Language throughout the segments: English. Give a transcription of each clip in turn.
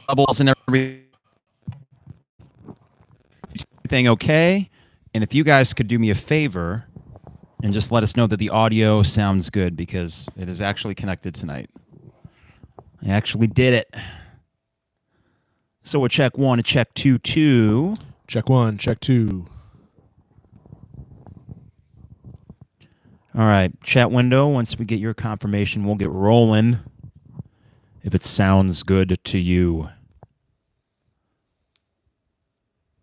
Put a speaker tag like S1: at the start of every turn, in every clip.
S1: levels and everything okay? And if you guys could do me a favor and just let us know that the audio sounds good, because it is actually connected tonight. I actually did it. So a check 1, a check 2, 2.
S2: Check 1, check 2.
S1: All right, chat window. Once we get your confirmation, we'll get rolling. If it sounds good to you.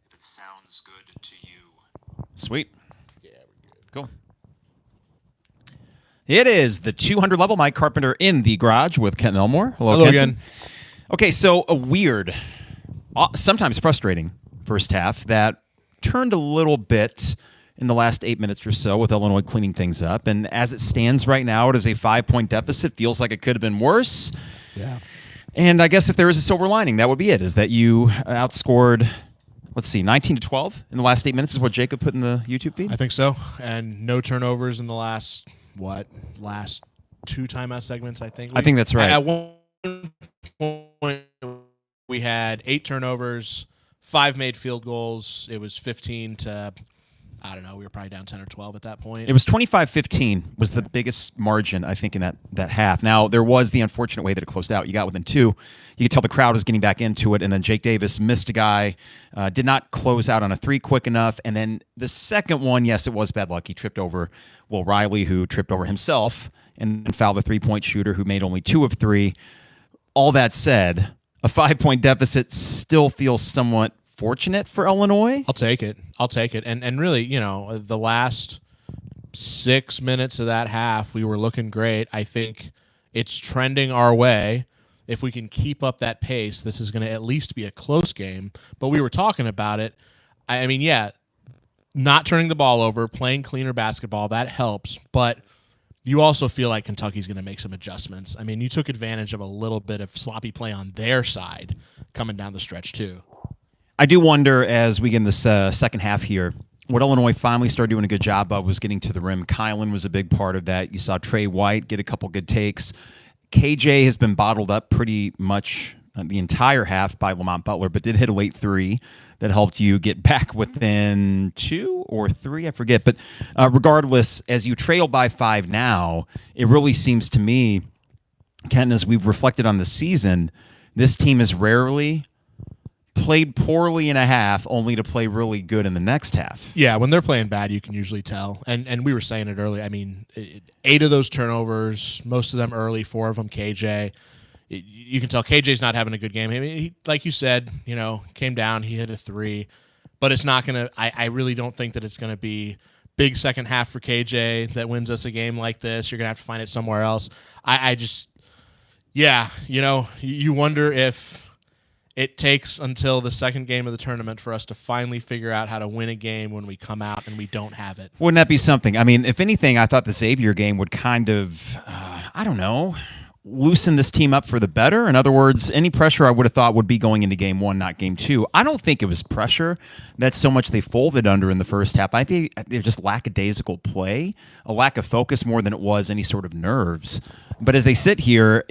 S1: If it sounds good to you. Sweet.
S2: Yeah, we're good.
S1: Cool. It is the 200 level. Mike Carpenter in the garage with Kenton Elmore.
S2: Hello
S1: Kenton.
S2: again.
S1: Okay, so a weird, sometimes frustrating first half that turned a little bit in the last 8 minutes or so with Illinois cleaning things up. And as it stands right now, it is a 5-point deficit. Feels like it could have been worse.
S2: Yeah.
S1: And I guess if there is a silver lining, that would be it, is that you outscored, 19-12 in the last 8 minutes is what Jacob put in the YouTube feed?
S2: I think so. And no turnovers in the last 2 timeout segments, I think.
S1: I think that's right.
S2: At one point, we had 8 turnovers, 5 made field goals. It was 15 to, I don't know, we were probably down 10 or 12 at that point.
S1: It was 25-15 was the biggest margin, I think, in that half. Now, there was the unfortunate way that it closed out. You got within 2. You could tell the crowd was getting back into it, and then Jake Davis missed a guy, did not close out on a 3 quick enough. And then the second one, yes, it was bad luck. He tripped over Will Riley, who tripped over himself, and fouled the 3-point shooter, who made only 2 of 3. All that said, a 5-point deficit still feels somewhat fortunate for Illinois.
S2: I'll take it. And really, the last 6 minutes of that half, we were looking great. I think it's trending our way. If we can keep up that pace, this is going to at least be a close game. But we were talking about it. I mean, yeah, not turning the ball over, playing cleaner basketball, that helps. But you also feel like Kentucky's going to make some adjustments. I mean, you took advantage of a little bit of sloppy play on their side coming down the stretch, too.
S1: I do wonder, as we get in this second half here, what Illinois finally started doing a good job of was getting to the rim. Kylan was a big part of that. You saw Trey White get a couple good takes. KJ has been bottled up pretty much the entire half by Lamont Butler, but did hit a late 3 that helped you get back within 2 or 3, I forget. But regardless, as you trail by 5 now, it really seems to me, Kenton, as we've reflected on the season, this team has rarely played poorly in a half only to play really good in the next half.
S2: Yeah, when they're playing bad, you can usually tell. And we were saying it early. I mean, 8 of those turnovers, most of them early, 4 of them KJ. You can tell KJ's not having a good game. I mean, he, like you said, came down, he hit a 3. But it's not going to – I really don't think that it's going to be big second half for KJ that wins us a game like this. You're going to have to find it somewhere else. I just – yeah, you wonder if – it takes until the second game of the tournament for us to finally figure out how to win a game when we come out and we don't have it.
S1: Wouldn't that be something? I mean, if anything, I thought the Xavier game would kind of, loosen this team up for the better. In other words, any pressure I would have thought would be going into game 1, not game 2. I don't think it was pressure that so much they folded under in the first half. I think they're just lackadaisical play, a lack of focus more than it was any sort of nerves. But as they sit here,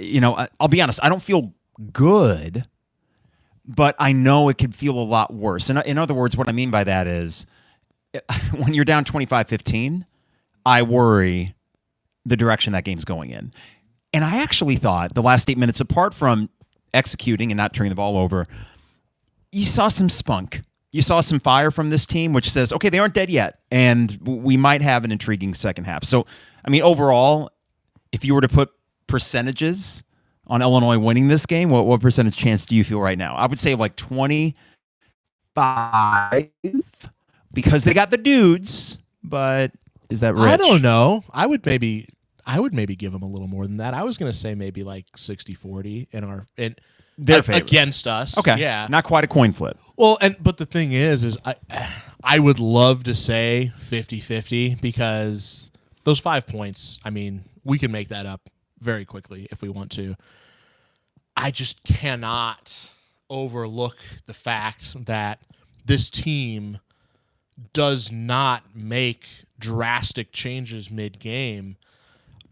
S1: I'll be honest, I don't feel good, but I know it could feel a lot worse. And in other words, what I mean by that is when you're down 25-15, I worry the direction that game's going in. And I actually thought the last 8 minutes, apart from executing and not turning the ball over, you saw some spunk. You saw some fire from this team, which says, okay, they aren't dead yet, and we might have an intriguing second half. So, I mean, overall, if you were to put percentages on Illinois winning this game, what percentage chance do you feel right now? I would say like 25, because they got the dudes, but is that rich?
S2: I don't know. I would maybe give them a little more than that. I was going to say maybe like 60-40 in
S1: their favor
S2: against us.
S1: Okay,
S2: yeah,
S1: not quite a coin flip.
S2: Well, but the thing is I would love to say 50-50 because those 5 points. I mean, we can make that up very quickly if we want to. I just cannot overlook the fact that this team does not make drastic changes mid-game,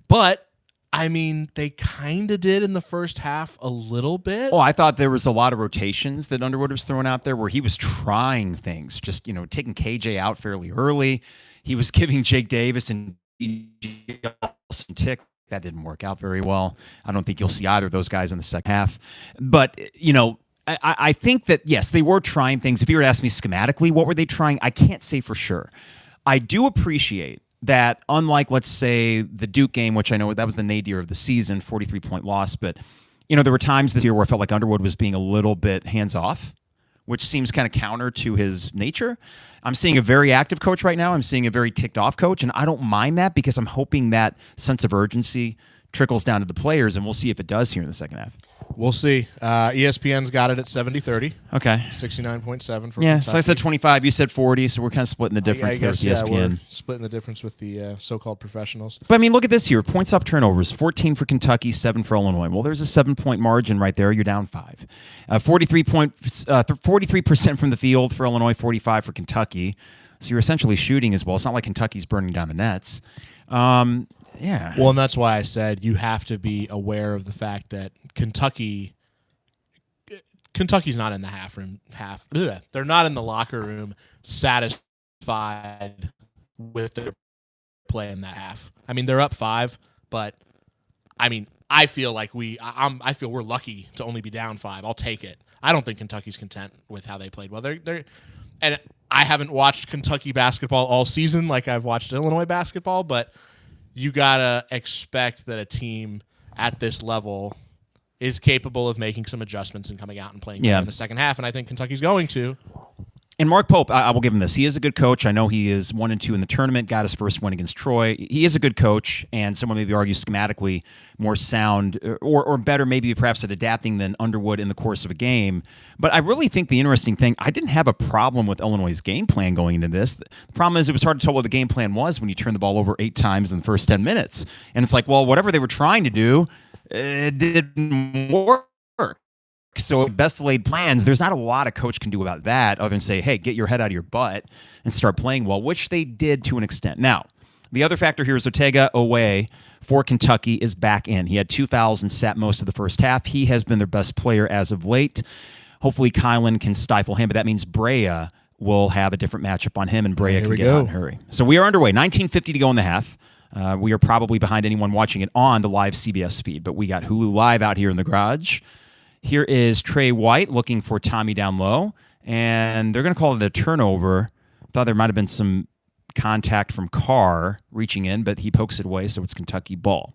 S2: but I mean, they kind of did in the first half a little bit.
S1: Oh, I thought there was a lot of rotations that Underwood was throwing out there where he was trying things, just, taking KJ out fairly early. He was giving Jake Davis and some tick. That didn't work out very well. I don't think you'll see either of those guys in the second half. But, I think that, yes, they were trying things. If you were to ask me schematically, what were they trying? I can't say for sure. I do appreciate that, unlike, let's say, the Duke game, which I know that was the nadir of the season, 43-point loss, but, there were times this year where I felt like Underwood was being a little bit hands-off, which seems kind of counter to his nature. I'm seeing a very active coach right now. I'm seeing a very ticked-off coach, and I don't mind that because I'm hoping that sense of urgency trickles down to the players, and we'll see if it does here in the second half.
S2: We'll see. ESPN's got it at 70-30.
S1: Okay.
S2: 69.7 for
S1: Yeah,
S2: Kentucky.
S1: so I said 25, you said 40, so we're kind of splitting the difference there with ESPN.
S2: We're splitting the difference with the so-called professionals.
S1: But, look at this here. Points off turnovers, 14 for Kentucky, 7 for Illinois. Well, there's a 7-point margin right there. You're down 5. 43% from the field for Illinois, 45 for Kentucky. So you're essentially shooting as well. It's not like Kentucky's burning down the nets. Yeah.
S2: Well, and that's why I said you have to be aware of the fact that Kentucky's not in the they're not in the locker room satisfied with their play in that half. I mean, they're up 5, but I feel like I feel we're lucky to only be down 5. I'll take it. I don't think Kentucky's content with how they played. Well, and I haven't watched Kentucky basketball all season like I've watched Illinois basketball, but you gotta expect that a team at this level is capable of making some adjustments and coming out and playing in the second half, and I think Kentucky's going to.
S1: And Mark Pope, I will give him this. He is a good coach. I know he is 1-2 in the tournament, got his first win against Troy. He is a good coach, and someone maybe argues schematically more sound or better maybe perhaps at adapting than Underwood in the course of a game. But I really think the interesting thing, I didn't have a problem with Illinois' game plan going into this. The problem is it was hard to tell what the game plan was when you turned the ball over 8 times in the first 10 minutes. And it's like, well, whatever they were trying to do, it didn't work. So best laid plans, there's not a lot a coach can do about that other than say, hey, get your head out of your butt and start playing well, which they did to an extent. Now, the other factor here is Ortega Owe for Kentucky is back in. He had 2 fouls and sat most of the first half. He has been their best player as of late. Hopefully Kylan can stifle him, but that means Brea will have a different matchup on him, and Brea can get out and hurry. So we are underway. 19:50 to go in the half. We are probably behind anyone watching it on the live CBS feed, but we got Hulu Live out here in the garage. Here is Trey White looking for Tommy down low, and they're going to call it a turnover. Thought there might have been some contact from Carr reaching in, but he pokes it away, so it's Kentucky ball.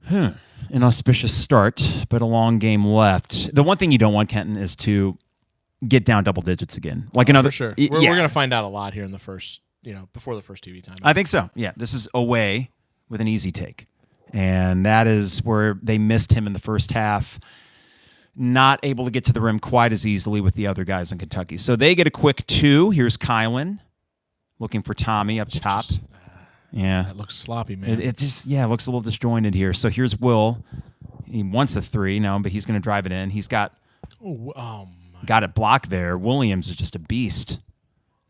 S1: An auspicious start, but a long game left. The one thing you don't want, Kenton, is to get down double digits again. Like another,
S2: for sure. We're going to find out a lot here in the first, before the first TV time.
S1: I think so. Yeah, this is away with an easy take. And that is where they missed him in the first half. Not able to get to the rim quite as easily with the other guys in Kentucky. So they get a quick 2. Here's Kylan looking for Tommy up top. Yeah.
S2: That looks sloppy, man.
S1: It just, looks a little disjointed here. So here's Will. He wants a 3, but he's going to drive it in. He's got it blocked there. Williams is just a beast.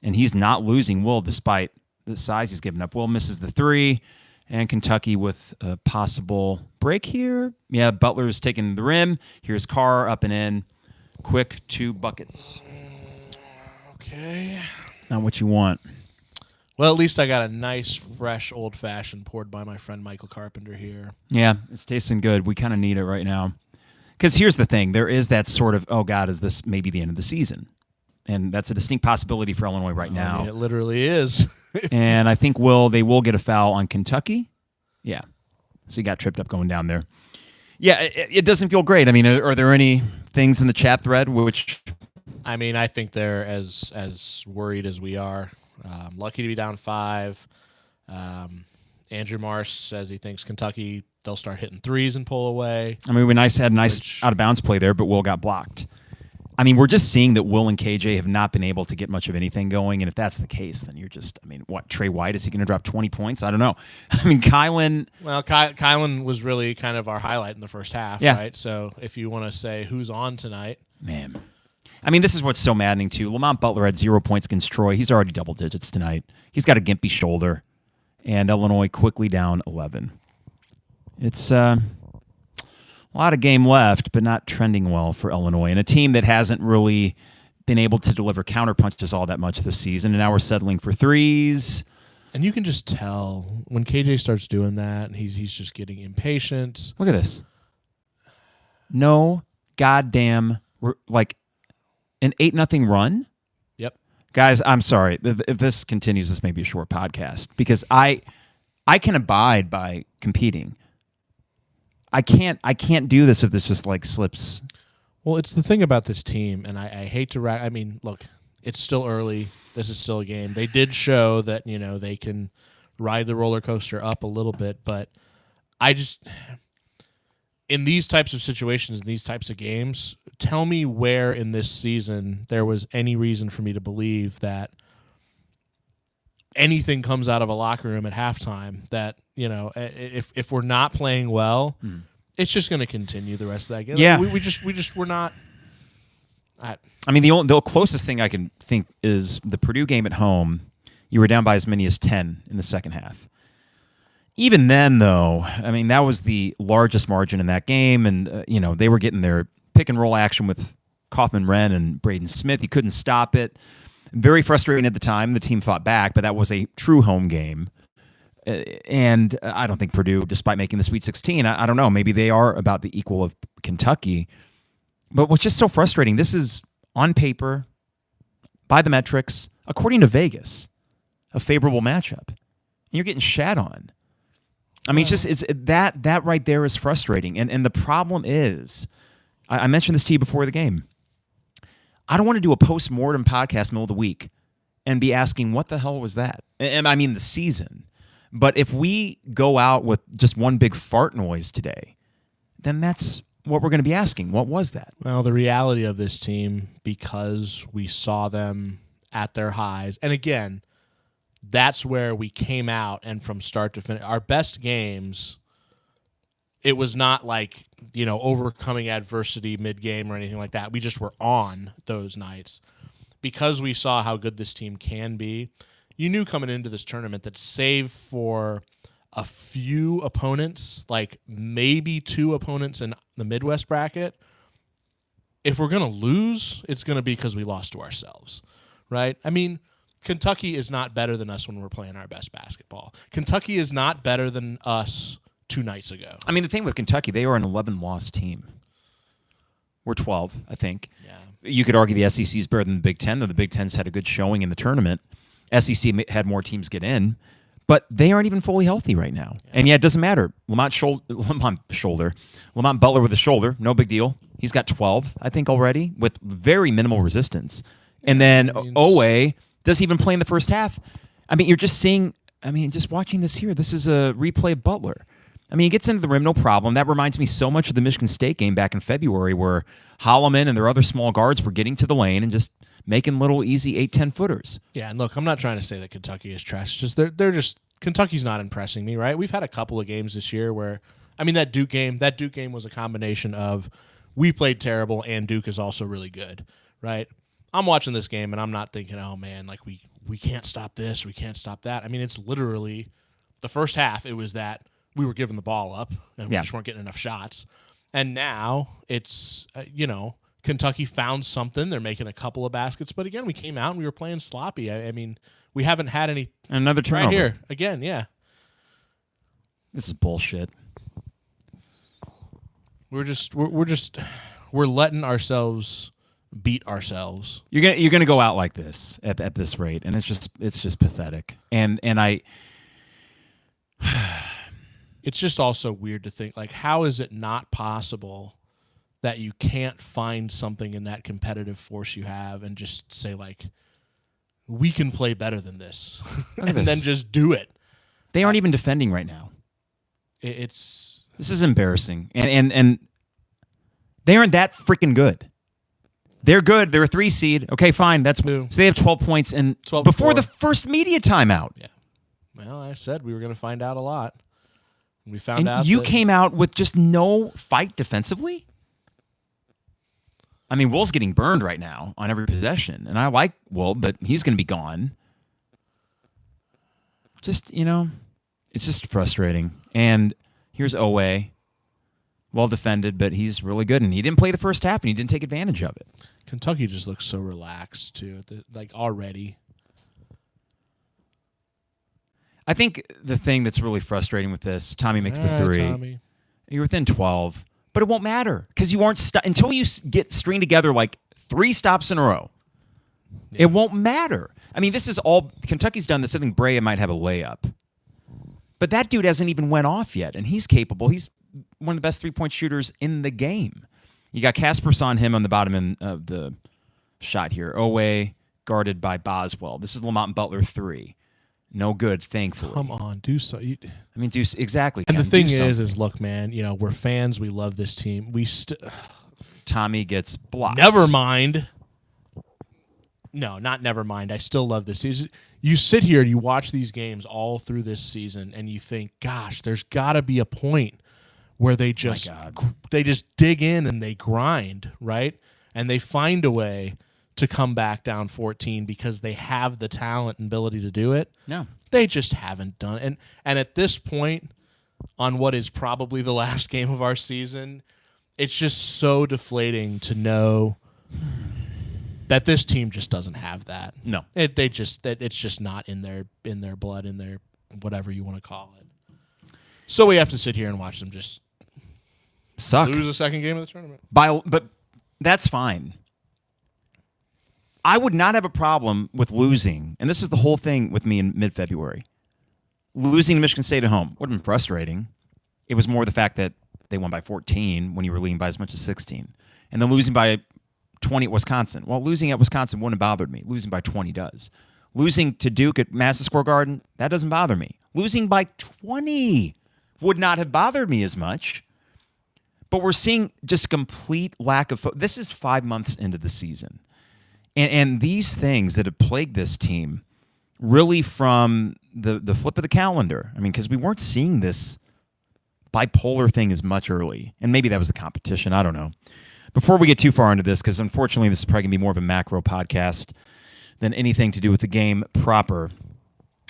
S1: And he's not losing Will despite the size he's given up. Will misses the 3. And Kentucky with a possible break here. Yeah, Butler's taking the rim. Here's Carr up and in. Quick 2 buckets.
S2: Okay.
S1: Not what you want.
S2: Well, at least I got a nice, fresh, old-fashioned poured by my friend Michael Carpenter here.
S1: Yeah, it's tasting good. We kind of need it right now. Because here's the thing. There is that sort of, oh, God, is this maybe the end of the season? And that's a distinct possibility for Illinois right now.
S2: I mean, it literally is.
S1: And I think they will get a foul on Kentucky. Yeah. So he got tripped up going down there. Yeah, it doesn't feel great. I mean, are there any things in the chat thread which...
S2: I mean, I think they're as worried as we are. Lucky to be down 5. Andrew Marsh says he thinks Kentucky, they'll start hitting 3s and pull away.
S1: I mean, we had a nice out-of-bounds play there, but Will got blocked. I mean, we're just seeing that Will and KJ have not been able to get much of anything going, and if that's the case, then you're just, Trey White, is he going to drop 20 points? I don't know. I mean, Kylan...
S2: Well, Kylan was really kind of our highlight in the first half, right? So if you want to say who's on tonight...
S1: Man. I mean, this is what's so maddening, too. Lamont Butler had 0 points against Troy. He's already double digits tonight. He's got a gimpy shoulder, and Illinois quickly down 11. It's a lot of game left, but not trending well for Illinois, and a team that hasn't really been able to deliver counterpunches all that much this season, and now we're settling for threes.
S2: And you can just tell when KJ starts doing that, he's just getting impatient.
S1: Look at this. No goddamn, like an 8-0 run.
S2: Yep.
S1: Guys, I'm sorry. If this continues, this may be a short podcast because I can abide by competing. I can't do this if this just like slips.
S2: Well, it's the thing about this team, and I hate to I mean, look, it's still early. This is still a game. They did show that, they can ride the roller coaster up a little bit, but I just, in these types of situations, in these types of games, tell me where in this season there was any reason for me to believe that anything comes out of a locker room at halftime that, if we're not playing well, it's just going to continue the rest of that game.
S1: Yeah.
S2: We're not.
S1: I mean, the closest thing I can think is the Purdue game at home. You were down by as many as 10 in the second half. Even then, though, I mean, that was the largest margin in that game, and they were getting their pick and roll action with Kaufman-Wren and Braden Smith. He couldn't stop it. Very frustrating at the time. The team fought back, but that was a true home game. And I don't think Purdue, despite making the Sweet 16, I don't know, maybe they are about the equal of Kentucky. But what's just so frustrating, this is on paper, by the metrics, according to Vegas, a favorable matchup. And you're getting shat on. I mean, it's that right there is frustrating. And the problem is, I mentioned this to you before the game, I don't want to do a post-mortem podcast middle of the week and be asking, what the hell was that? And I mean the season. But if we go out with just one big fart noise today, then that's what we're going to be asking. What was that?
S2: Well, the reality of this team, because we saw them at their highs, and again, that's where we came out, and from start to finish, our best games, it was not like, overcoming adversity mid-game or anything like that. We just were on those nights. Because we saw how good this team can be, you knew coming into this tournament that save for a few opponents, like maybe 2 opponents in the Midwest bracket, if we're going to lose, it's going to be because we lost to ourselves, right? I mean, Kentucky is not better than us when we're playing our best basketball. Kentucky is not better than us 2 nights ago.
S1: I mean, the thing with Kentucky, they are an 11-loss team. We're 12, I think.
S2: Yeah.
S1: You could argue the SEC is better than the Big Ten, though the Big Ten's had a good showing in the tournament. SEC had more teams get in, but they aren't even fully healthy right now. Yeah. And yet it doesn't matter. Lamont Butler with a shoulder, no big deal. He's got 12, I think, already, with very minimal resistance. And then Owe doesn't even play in the first half. I mean, you're just seeing, just watching this here, this is a replay of Butler. I mean, he gets into the rim, no problem. That reminds me so much of the Michigan State game back in February where Holloman and their other small guards were getting to the lane and just making little easy 8-10 footers.
S2: Yeah, and look, I'm not trying to say that Kentucky is trash. It's just they're just Kentucky's not impressing me, right? We've had a couple of games this year where that Duke game was a combination of we played terrible and Duke is also really good, right? I'm watching this game and I'm not thinking, oh man, like we can't stop this, we can't stop that. I mean, it's literally the first half, it was that we were giving the ball up and we just weren't getting enough shots. And now it's, Kentucky found something. They're making a couple of baskets. But again, we came out and we were playing sloppy. I mean, we haven't had any.
S1: Another turnover.
S2: Right here. Again, yeah.
S1: This is bullshit.
S2: We're letting ourselves beat ourselves.
S1: You're gonna go out like this at this rate, and it's just pathetic. And I
S2: it's just also weird to think, like, how is it not possible that you can't find something in that competitive force you have and just say, like, we can play better than this, and then just do it?
S1: They aren't even defending right now.
S2: This
S1: is embarrassing, and they aren't that freaking good. They're good. They're a 3 seed. Okay, fine. So they have 12 points and
S2: 12
S1: before the first media timeout.
S2: Yeah. Well, I said we were going to find out a lot. We found out.
S1: You came out with just no fight defensively? I mean, Will's getting burned right now on every possession, and I like Will, but he's going to be gone. Just, it's just frustrating. And Here's Owe. Well defended, but he's really good. And he didn't play the first half, and he didn't take advantage of it.
S2: Kentucky just looks so relaxed, too, already.
S1: I think the thing that's really frustrating with this, Tommy makes the three.
S2: Tommy.
S1: You're within 12, but it won't matter because you aren't until you get string together like 3 stops in a row. Yeah. It won't matter. I mean, this is all Kentucky's done this. I think Brea might have a layup, but that dude hasn't even went off yet, and he's capable. He's one of the best 3-point shooters in the game. You got Kasper's on him on the bottom of the shot here. Owe guarded by Boswell. This is Lamont and Butler 3. No good, thankfully.
S2: Come on, do so.
S1: Do exactly.
S2: And the thing is, look, man, we're fans. We love this team.
S1: Tommy gets blocked.
S2: Never mind. No, not never mind. I still love this season. You sit here and you watch these games all through this season, and you think, gosh, there's got to be a point where they just dig in and they grind, right? And they find a way to come back down 14 because they have the talent and ability to do it.
S1: No.
S2: They just haven't done it. And at this point, on what is probably the last game of our season, it's just so deflating to know that this team just doesn't have that.
S1: No.
S2: It's just not in their blood, in their whatever you want to call it. So we have to sit here and watch them just
S1: suck.
S2: Lose the second game of the tournament.
S1: But that's fine. I would not have a problem with losing, and this is the whole thing with me in mid-February. Losing to Michigan State at home would have been frustrating. It was more the fact that they won by 14 when you were leading by as much as 16. And then losing by 20 at Wisconsin. Well, losing at Wisconsin wouldn't have bothered me. Losing by 20 does. Losing to Duke at Madison Square Garden, that doesn't bother me. Losing by 20 would not have bothered me as much. But we're seeing just complete lack of focus. This is 5 months into the season. And these things that have plagued this team really from the flip of the calendar. I mean, because we weren't seeing this bipolar thing as much early. And maybe that was the competition. I don't know. Before we get too far into this, because unfortunately this is probably going to be more of a macro podcast than anything to do with the game proper.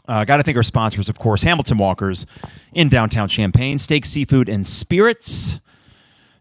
S1: Got to thank our sponsors, of course, Hamilton Walkers in downtown Champaign, steak, seafood, and spirits.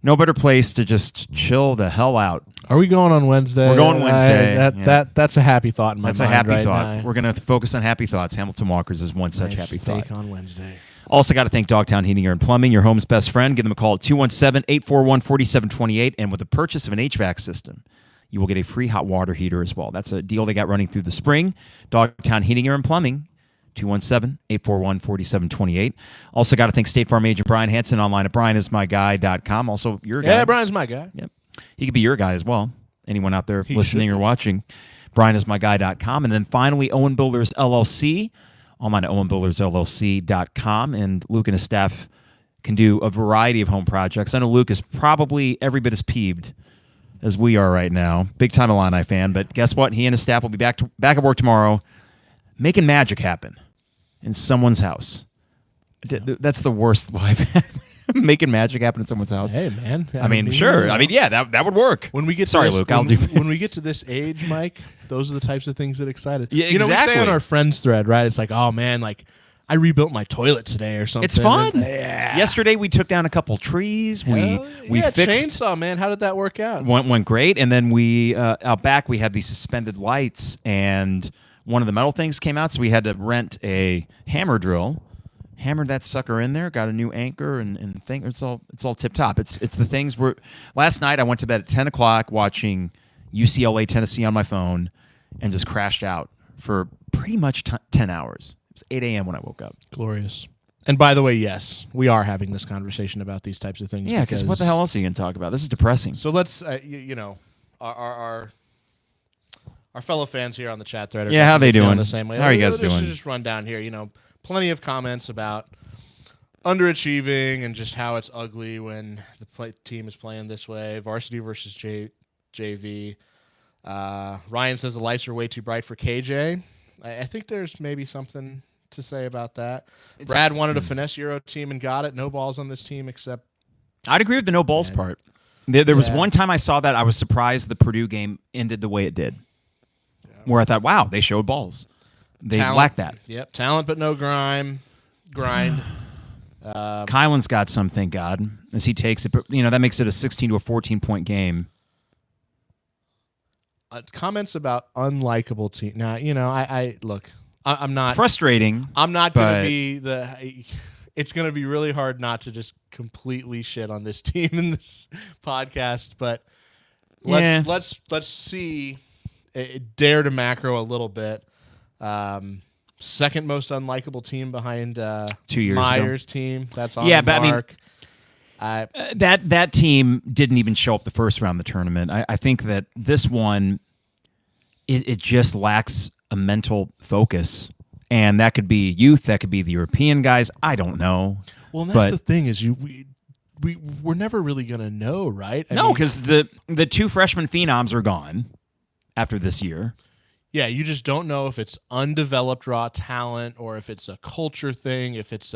S1: No better place to just chill the hell out.
S2: Are we going on Wednesday?
S1: We're going Wednesday.
S2: That's a happy thought in my mind.
S1: That's a happy
S2: right
S1: thought.
S2: now.
S1: We're going to focus on happy thoughts. Hamilton Walkers is one such happy thought.
S2: Steak on Wednesday.
S1: Also got to thank Dogtown Heating, Air, and Plumbing, your home's best friend. Give them a call at 217-841-4728. And with the purchase of an HVAC system, you will get a free hot water heater as well. That's a deal they got running through the spring. Dogtown Heating, Air, and Plumbing. 217-841-4728. Also got to thank State Farm agent Brian Hansen online at brianismyguy.com. Also, your guy.
S2: Yeah, Brian's my guy.
S1: Yep. He could be your guy as well. Anyone out there listening or watching, brianismyguy.com. And then finally, Owen Builders LLC, online at owenbuildersllc.com. And Luke and his staff can do a variety of home projects. I know Luke is probably every bit as peeved as we are right now. Big-time Illini fan. But guess what? He and his staff will be back at work tomorrow making magic happen in someone's house. That's the worst life. Making magic happen in someone's house.
S2: Hey, man.
S1: I mean, sure. I mean, yeah, that would work.
S2: When we get
S1: Sorry,
S2: to this,
S1: Luke. I'll do.
S2: When we get to this age, Mike, those are the types of things that excite us.
S1: Yeah,
S2: exactly.
S1: exactly.
S2: We say on our friends thread, right? It's like, oh man, like I rebuilt my toilet today or something.
S1: It's fun.
S2: Yeah.
S1: Yesterday we took down a couple trees. We fixed
S2: chainsaw, man. How did that work out?
S1: Went great. And then we out back we had these suspended lights, and one of the metal things came out, so we had to rent a hammer drill. Hammered that sucker in there, got a new anchor and thing. It's all tip top. It's the things where last night I went to bed at 10 o'clock watching UCLA Tennessee on my phone and just crashed out for pretty much 10 hours. It was 8 a.m. when I woke up.
S2: Glorious. And by the way, yes, we are having this conversation about these types of things.
S1: Yeah, because what the hell else are you going to talk about? This is depressing.
S2: So let's, our fellow fans here on the chat thread.
S1: How they doing?
S2: The same way.
S1: How are you guys doing?
S2: Let's just run down here. Plenty of comments about underachieving and just how it's ugly when the team is playing this way. Varsity versus JV. Ryan says the lights are way too bright for KJ. I think there's maybe something to say about that. Brad wanted a finesse Euro team and got it. No balls on this team except.
S1: I'd agree with the no balls part. There was one time I saw that I was surprised the Purdue game ended the way it did. Yeah. Where I thought, wow, they showed balls. They lack that.
S2: Yep, talent but no grind.
S1: Kylan's got some, thank God, as he takes it. But, that makes it a 16 to a 14-point game.
S2: Comments about unlikable team. Now, I look, I'm not
S1: frustrating.
S2: I'm not going to be it's going to be really hard not to just completely shit on this team in this podcast, but let's see. Dare to macro a little bit. Second most unlikable team behind
S1: 2 years
S2: Myers'
S1: ago.
S2: team. That's on the mark.
S1: That team didn't even show up the first round of the tournament. I think that this one, it just lacks a mental focus. And that could be youth, that could be the European guys. I don't know.
S2: Well, and that's the thing is we're never really going to know, right?
S1: No, because the two freshman phenoms are gone after this year.
S2: Yeah, you just don't know if it's undeveloped raw talent or if it's a culture thing, if it's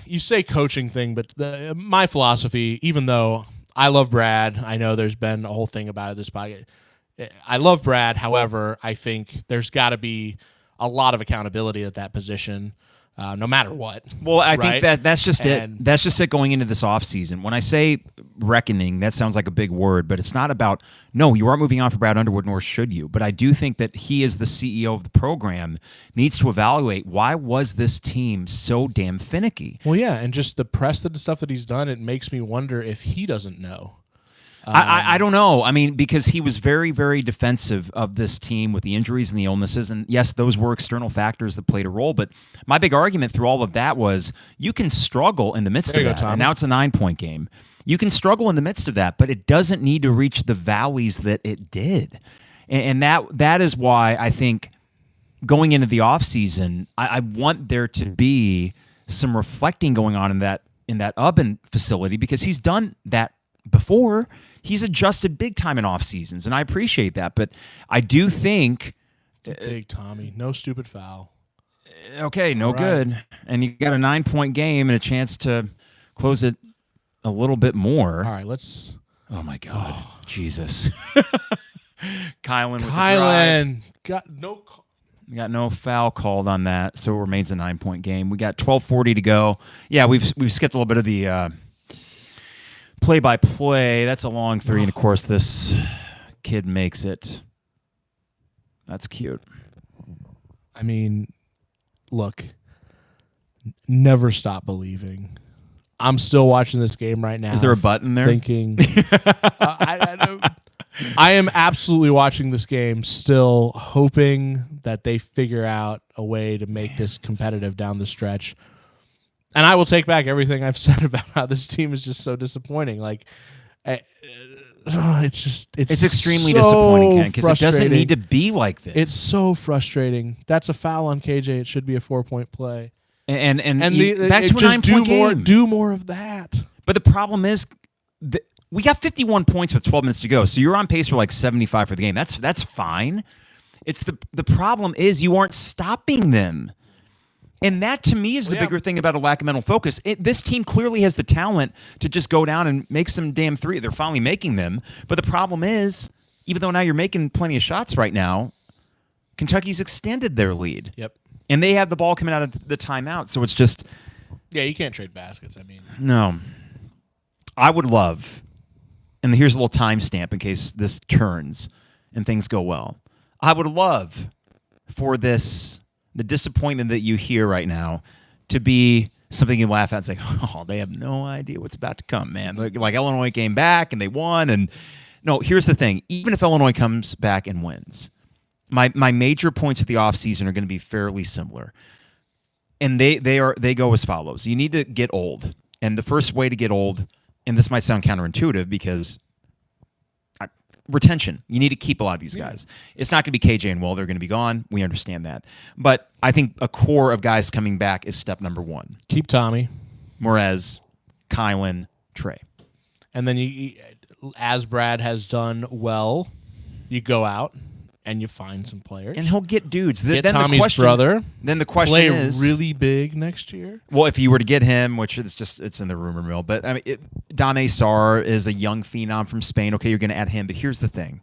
S2: you say coaching thing, but my philosophy, even though I love Brad, I know there's been a whole thing about this podcast. I love Brad. However, I think there's got to be a lot of accountability at that position, no matter what.
S1: Well, I think that's just it. That's just it going into this offseason. When I say reckoning, that sounds like a big word, but it's not about, no, you aren't moving on for Brad Underwood, nor should you. But I do think that he, as the CEO of the program, needs to evaluate, why was this team so damn finicky?
S2: Well, yeah, and just the precedent stuff that he's done, it makes me wonder if he doesn't know.
S1: I don't know. I mean, because he was very, very defensive of this team with the injuries and the illnesses. And yes, those were external factors that played a role. But my big argument through all of that was you can struggle in the midst of that. And now it's a 9-point game. You can struggle in the midst of that, but it doesn't need to reach the valleys that it did. And that is why I think going into the offseason, I want there to be some reflecting going on in that Ubben facility, because he's done that before. He's adjusted big time in off seasons, and I appreciate that. But I do think
S2: big Tommy, no stupid foul.
S1: Okay, no good. And you got a 9-point game and a chance to close it a little bit more.
S2: All right, let's.
S1: Oh my God, Jesus! Kylan got no foul called on that, so it remains a 9-point game. We got 12:40 to go. Yeah, we've skipped a little bit of the play-by-play. That's a long three, and of course this kid makes it. That's cute.
S2: I mean, look, never stop believing. I'm still watching this game right now.
S1: Is there a button there?
S2: Thinking, I am absolutely watching this game, still hoping that they figure out a way to make this competitive down the stretch. And I will take back everything I've said about how this team is just so disappointing. Like, it's
S1: extremely
S2: so
S1: disappointing, Ken, because it doesn't need to be like this.
S2: It's so frustrating. That's a foul on KJ. It should be a 4-point play.
S1: And back to a 9-point game.
S2: Do more of that.
S1: But the problem is, we got 51 points with 12 minutes to go, so you're on pace for like 75 for the game. That's fine. It's the problem is you aren't stopping them. And that, to me, is the bigger thing about a lack of mental focus. This team clearly has the talent to just go down and make some damn three. They're finally making them. But the problem is, even though now you're making plenty of shots right now, Kentucky's extended their lead.
S2: Yep.
S1: And they have the ball coming out of the timeout. So it's just...
S2: Yeah, you can't trade baskets. I mean...
S1: No. I would love... And here's a little timestamp in case this turns and things go well. I would love for this... the disappointment that you hear right now to be something you laugh at and say, oh, they have no idea what's about to come, man. Like Illinois came back and they won. And no, here's the thing. Even if Illinois comes back and wins, my major points of the offseason are going to be fairly similar. And they go as follows. You need to get old. And the first way to get old, and this might sound counterintuitive because retention. You need to keep a lot of these guys. It's not going to be KJ and Will. They're going to be gone. We understand that. But I think a core of guys coming back is step number one.
S2: Keep Tommy.
S1: Morez, Kylan, Trey.
S2: And then, you, as Brad has done well, you go out and you find some players.
S1: And he'll get dudes.
S2: Get then Tommy's brother.
S1: Then the question is...
S2: play really big next year?
S1: Well, if you were to get him, which it's in the rumor mill, but I mean, Dame Sarr is a young phenom from Spain. Okay, you're going to add him, but here's the thing.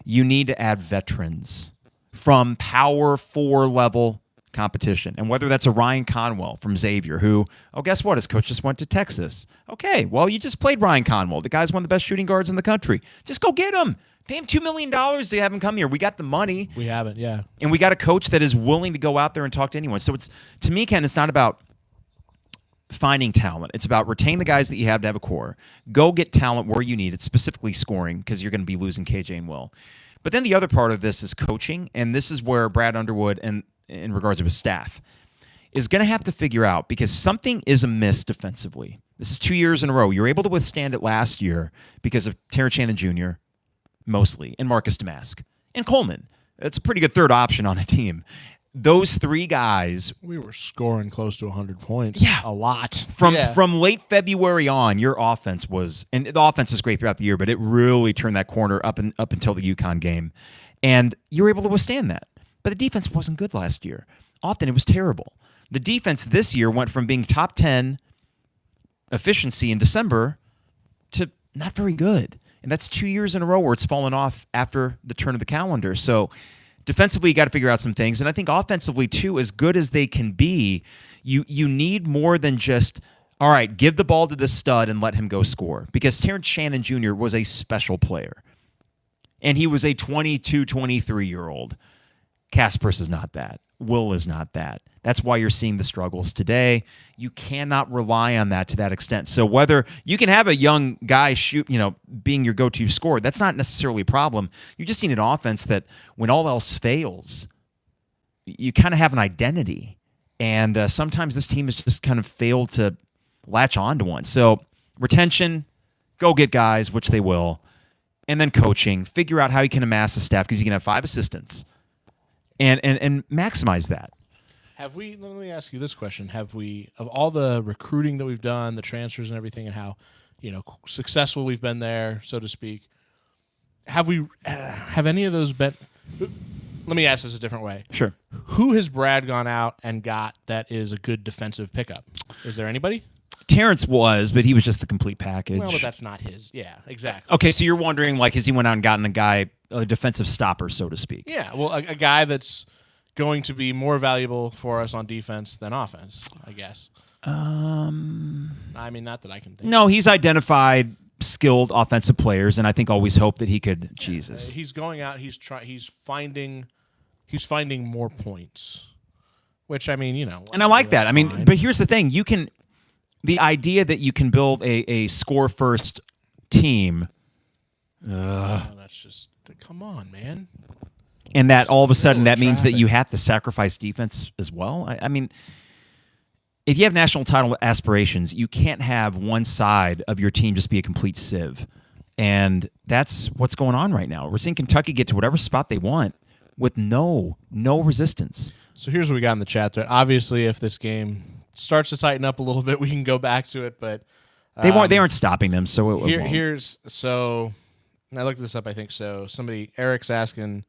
S1: You need to add veterans from power 4 level competition. And whether that's a Ryan Conwell from Xavier, who, oh, guess what? His coach just went to Texas. Okay, well, you just played Ryan Conwell. The guy's one of the best shooting guards in the country. Just go get him. Pay him $2 million to have him come here. We got the money.
S2: We have it, yeah.
S1: And we got a coach that is willing to go out there and talk to anyone. So it's, to me, Ken, it's not about finding talent. It's about retain the guys that you have to have a core. Go get talent where you need it, specifically scoring, because you're going to be losing KJ and Will. But then the other part of this is coaching, and this is where Brad Underwood, and in regards to his staff, is going to have to figure out, because something is amiss defensively. This is 2 years in a row. You're able to withstand it last year because of Terrence Shannon Jr., mostly, and Marcus Damask, and Coleman. It's a pretty good third option on a team. Those three guys,
S2: we were scoring close to 100 points.
S1: Yeah.
S2: A lot.
S1: From late February on, your offense was, and the offense is great throughout the year, but it really turned that corner up until the UConn game. And you were able to withstand that. But the defense wasn't good last year. Often it was terrible. The defense this year went from being top 10 efficiency in December to not very good. And that's 2 years in a row where it's fallen off after the turn of the calendar. So defensively, you got to figure out some things. And I think offensively, too, as good as they can be, you need more than just, all right, give the ball to the stud and let him go score. Because Terrence Shannon Jr. was a special player. And he was a 22, 23-year-old. Kaspers is not that. Will is not that. That's why you're seeing the struggles today. You cannot rely on that to that extent. So whether you can have a young guy shoot, being your go-to scorer, that's not necessarily a problem. You just need an offense that when all else fails, you kind of have an identity. And sometimes this team has just kind of failed to latch on to one. So retention, go get guys, which they will. And then coaching, figure out how you can amass a staff, because you can have 5 assistants. And maximize that.
S2: Let me ask you this question. Have we, of all the recruiting that we've done, the transfers and everything, and how, successful we've been there, so to speak, have any of those been, let me ask this a different way.
S1: Sure.
S2: Who has Brad gone out and got that is a good defensive pickup? Is there anybody?
S1: Terrence was, but he was just the complete package.
S2: Well, but that's not his. Yeah, exactly.
S1: Okay, so you're wondering, has he went out and gotten a defensive stopper, so to speak?
S2: Yeah, well, a guy that's going to be more valuable for us on defense than offense, I guess. I mean, not that I can think.
S1: No, he's identified skilled offensive players, and I think always hoped that he could. Jesus,
S2: he's going out. He's finding more points, which I mean,
S1: and I like that. I mean,
S2: fine.
S1: but here's the thing: the idea that you can build a score first team.
S2: That's just, come on, man.
S1: And that all of a sudden that means that you have to sacrifice defense as well. I mean, if you have national title aspirations, you can't have one side of your team just be a complete sieve. And that's what's going on right now. We're seeing Kentucky get to whatever spot they want with no resistance.
S2: So here's what we got in the chat thread. Obviously, if this game starts to tighten up a little bit, we can go back to it. But
S1: they aren't stopping them. So
S2: I looked this up. I think so. Eric's asking.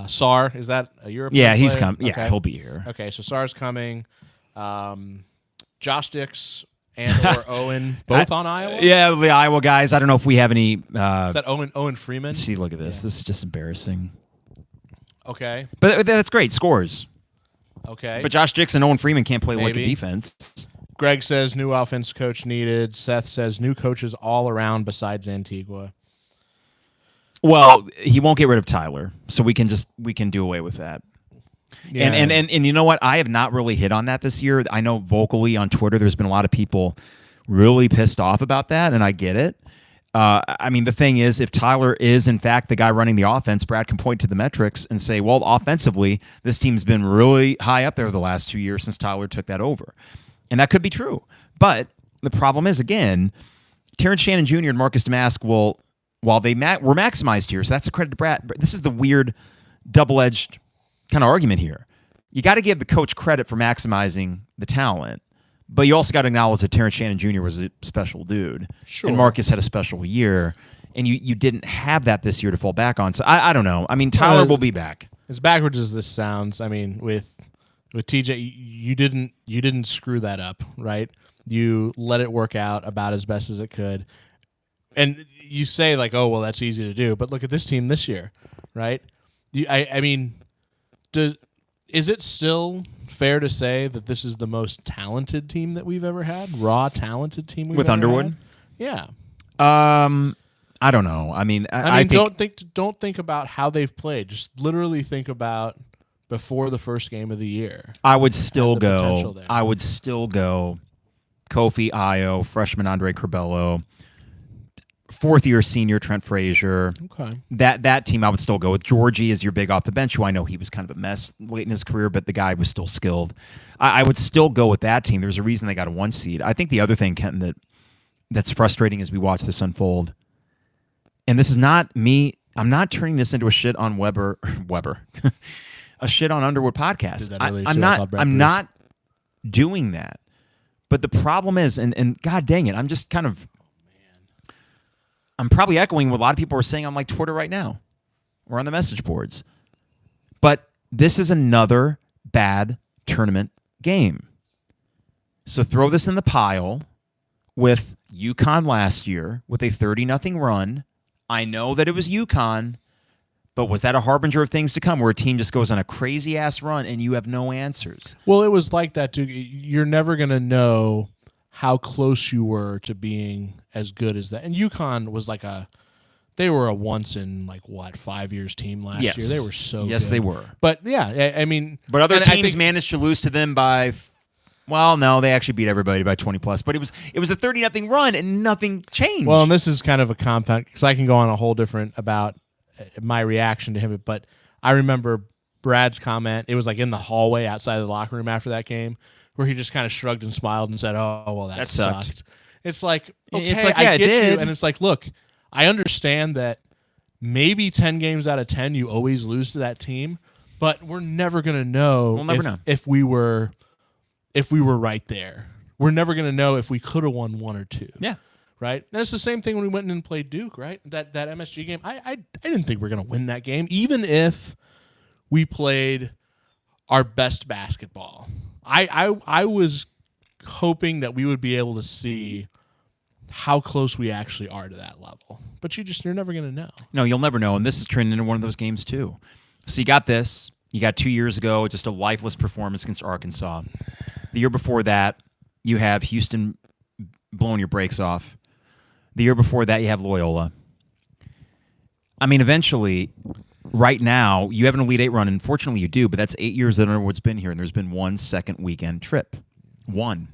S2: Sar, is that a European?
S1: Yeah, he's
S2: player?
S1: coming. Yeah,
S2: okay.
S1: He'll be here.
S2: Okay, so Sar's coming. Josh Dix and or Owen, both on Iowa?
S1: Yeah, the Iowa guys. I don't know if we have any.
S2: Is that Owen Freeman?
S1: See, look at this. Yeah. This is just embarrassing.
S2: Okay.
S1: But that's great. Scores.
S2: Okay.
S1: But Josh Dix and Owen Freeman can't play like a defense.
S2: Greg says new offense coach needed. Seth says new coaches all around besides Antigua.
S1: Well, he won't get rid of Tyler, so we can do away with that. Yeah. And you know what? I have not really hit on that this year. I know vocally on Twitter there's been a lot of people really pissed off about that, and I get it. I mean, the thing is, if Tyler is, in fact, the guy running the offense, Brad can point to the metrics and say, well, offensively, this team's been really high up there the last 2 years since Tyler took that over. And that could be true. But the problem is, again, Terrence Shannon Jr. and Marcus Damask will... While they were maximized here, so that's a credit to Brad. This is the weird double-edged kind of argument here. You got to give the coach credit for maximizing the talent, but you also got to acknowledge that Terrence Shannon Jr. was a special dude.
S2: Sure.
S1: And Marcus had a special year, and you didn't have that this year to fall back on. So I don't know. I mean, Tyler will be back.
S2: As backwards as this sounds, I mean, with TJ, you didn't screw that up, right? You let it work out about as best as it could. And you say, like, oh, well, that's easy to do. But look at this team this year, right? I mean, is it still fair to say that this is the most talented team that we've ever had? Raw talented team we've
S1: With
S2: ever
S1: Underwood?
S2: had? Yeah.
S1: I don't know. I mean, I think
S2: don't think about how they've played. Just literally think about before the first game of the year.
S1: I would still
S2: and the potential
S1: go.
S2: there.
S1: I would still go. Kofi, Io, freshman Andre Curbelo, fourth-year senior Trent Frazier.
S2: Okay.
S1: That team I would still go with. Georgie is your big off the bench, who I know he was kind of a mess late in his career, but the guy was still skilled. I would still go with that team. There's a reason they got a 1 seed. I think the other thing, Kenton, that's frustrating as we watch this unfold, and this is not me. I'm not turning this into a shit on Weber, a shit on Underwood podcast. I'm not doing that. But the problem is, and God dang it, I'm just kind of, I'm probably echoing what a lot of people are saying on like Twitter right now or on the message boards. But this is another bad tournament game. So throw this in the pile with UConn last year with a 30-0 run. I know that it was UConn, but was that a harbinger of things to come where a team just goes on a crazy-ass run and you have no answers?
S2: Well, it was like that, too. You're never going to know how close you were to being as good as that. And UConn was like they were a once in, 5 years team last year. They were so good.
S1: Yes, they were.
S2: But, yeah, I mean.
S1: But other teams managed to lose to them by, well, no, they actually beat everybody by 20+. But it was a 30-0 run and nothing changed.
S2: Well, and this is kind of a compound, because I can go on a whole different about my reaction to him, but I remember Brad's comment. It was like in the hallway outside of the locker room after that game, where he just kind of shrugged and smiled and said, "Oh, well, that sucked." It's like, okay,
S1: it's like,
S2: I get you, and it's like, look, I understand that maybe 10 games out of 10 you always lose to that team, but we're never gonna know. If we were right there. We're never gonna know if we could have won 1 or 2.
S1: Yeah.
S2: Right? And it's the same thing when we went in and played Duke, right? That MSG game. I didn't think we were going to win that game, even if we played our best basketball. I was hoping that we would be able to see how close we actually are to that level. But you're never going to know.
S1: No, you'll never know. And this is turning into one of those games, too. So you got this. You got 2 years ago, just a lifeless performance against Arkansas. The year before that, you have Houston blowing your brakes off. The year before that, you have Loyola. I mean, eventually, right now, you have an Elite Eight run. Unfortunately, you do, but that's 8 years that Underwood's been here, and there's been 1 second weekend trip. 1.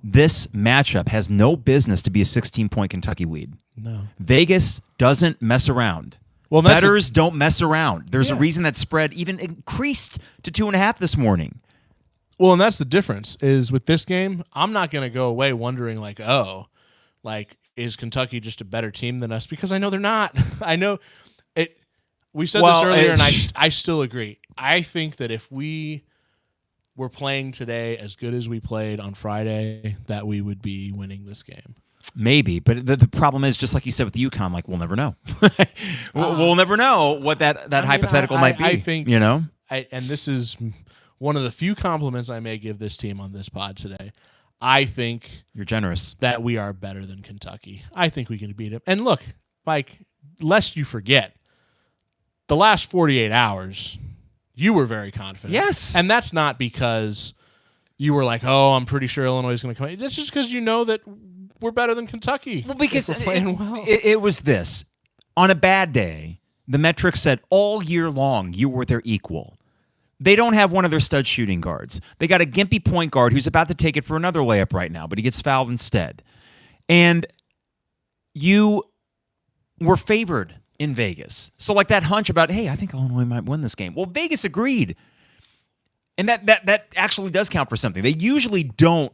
S1: This matchup has no business to be a 16-point Kentucky lead.
S2: No.
S1: Vegas doesn't mess around.
S2: Well,
S1: bettors don't mess around. There's a reason that spread even increased to 2.5 this morning.
S2: Well, and that's the difference, is with this game, I'm not going to go away wondering, is Kentucky just a better team than us? Because I know they're not. I know it. We said this earlier, and I still agree. I think that if we were playing today as good as we played on Friday, that we would be winning this game.
S1: Maybe, but the problem is, just like you said with UConn, we'll never know. We'll never know what that hypothetical might be.
S2: I think,
S1: and
S2: this is one of the few compliments I may give this team on this pod today. I think
S1: you're generous
S2: that we are better than Kentucky. I think we can beat them. And look, lest you forget, the last 48 hours, you were very confident.
S1: Yes.
S2: And that's not because you were like, oh, I'm pretty sure Illinois is going to come. That's just because you know that we're better than Kentucky.
S1: Well, because
S2: we're playing well.
S1: It was this. On a bad day, the metrics said all year long you were their equal. They don't have one of their stud shooting guards. They got a gimpy point guard who's about to take it for another layup right now, but he gets fouled instead. And you were favored in Vegas. So that hunch about, hey, I think Illinois might win this game. Well, Vegas agreed. And that actually does count for something. They usually don't.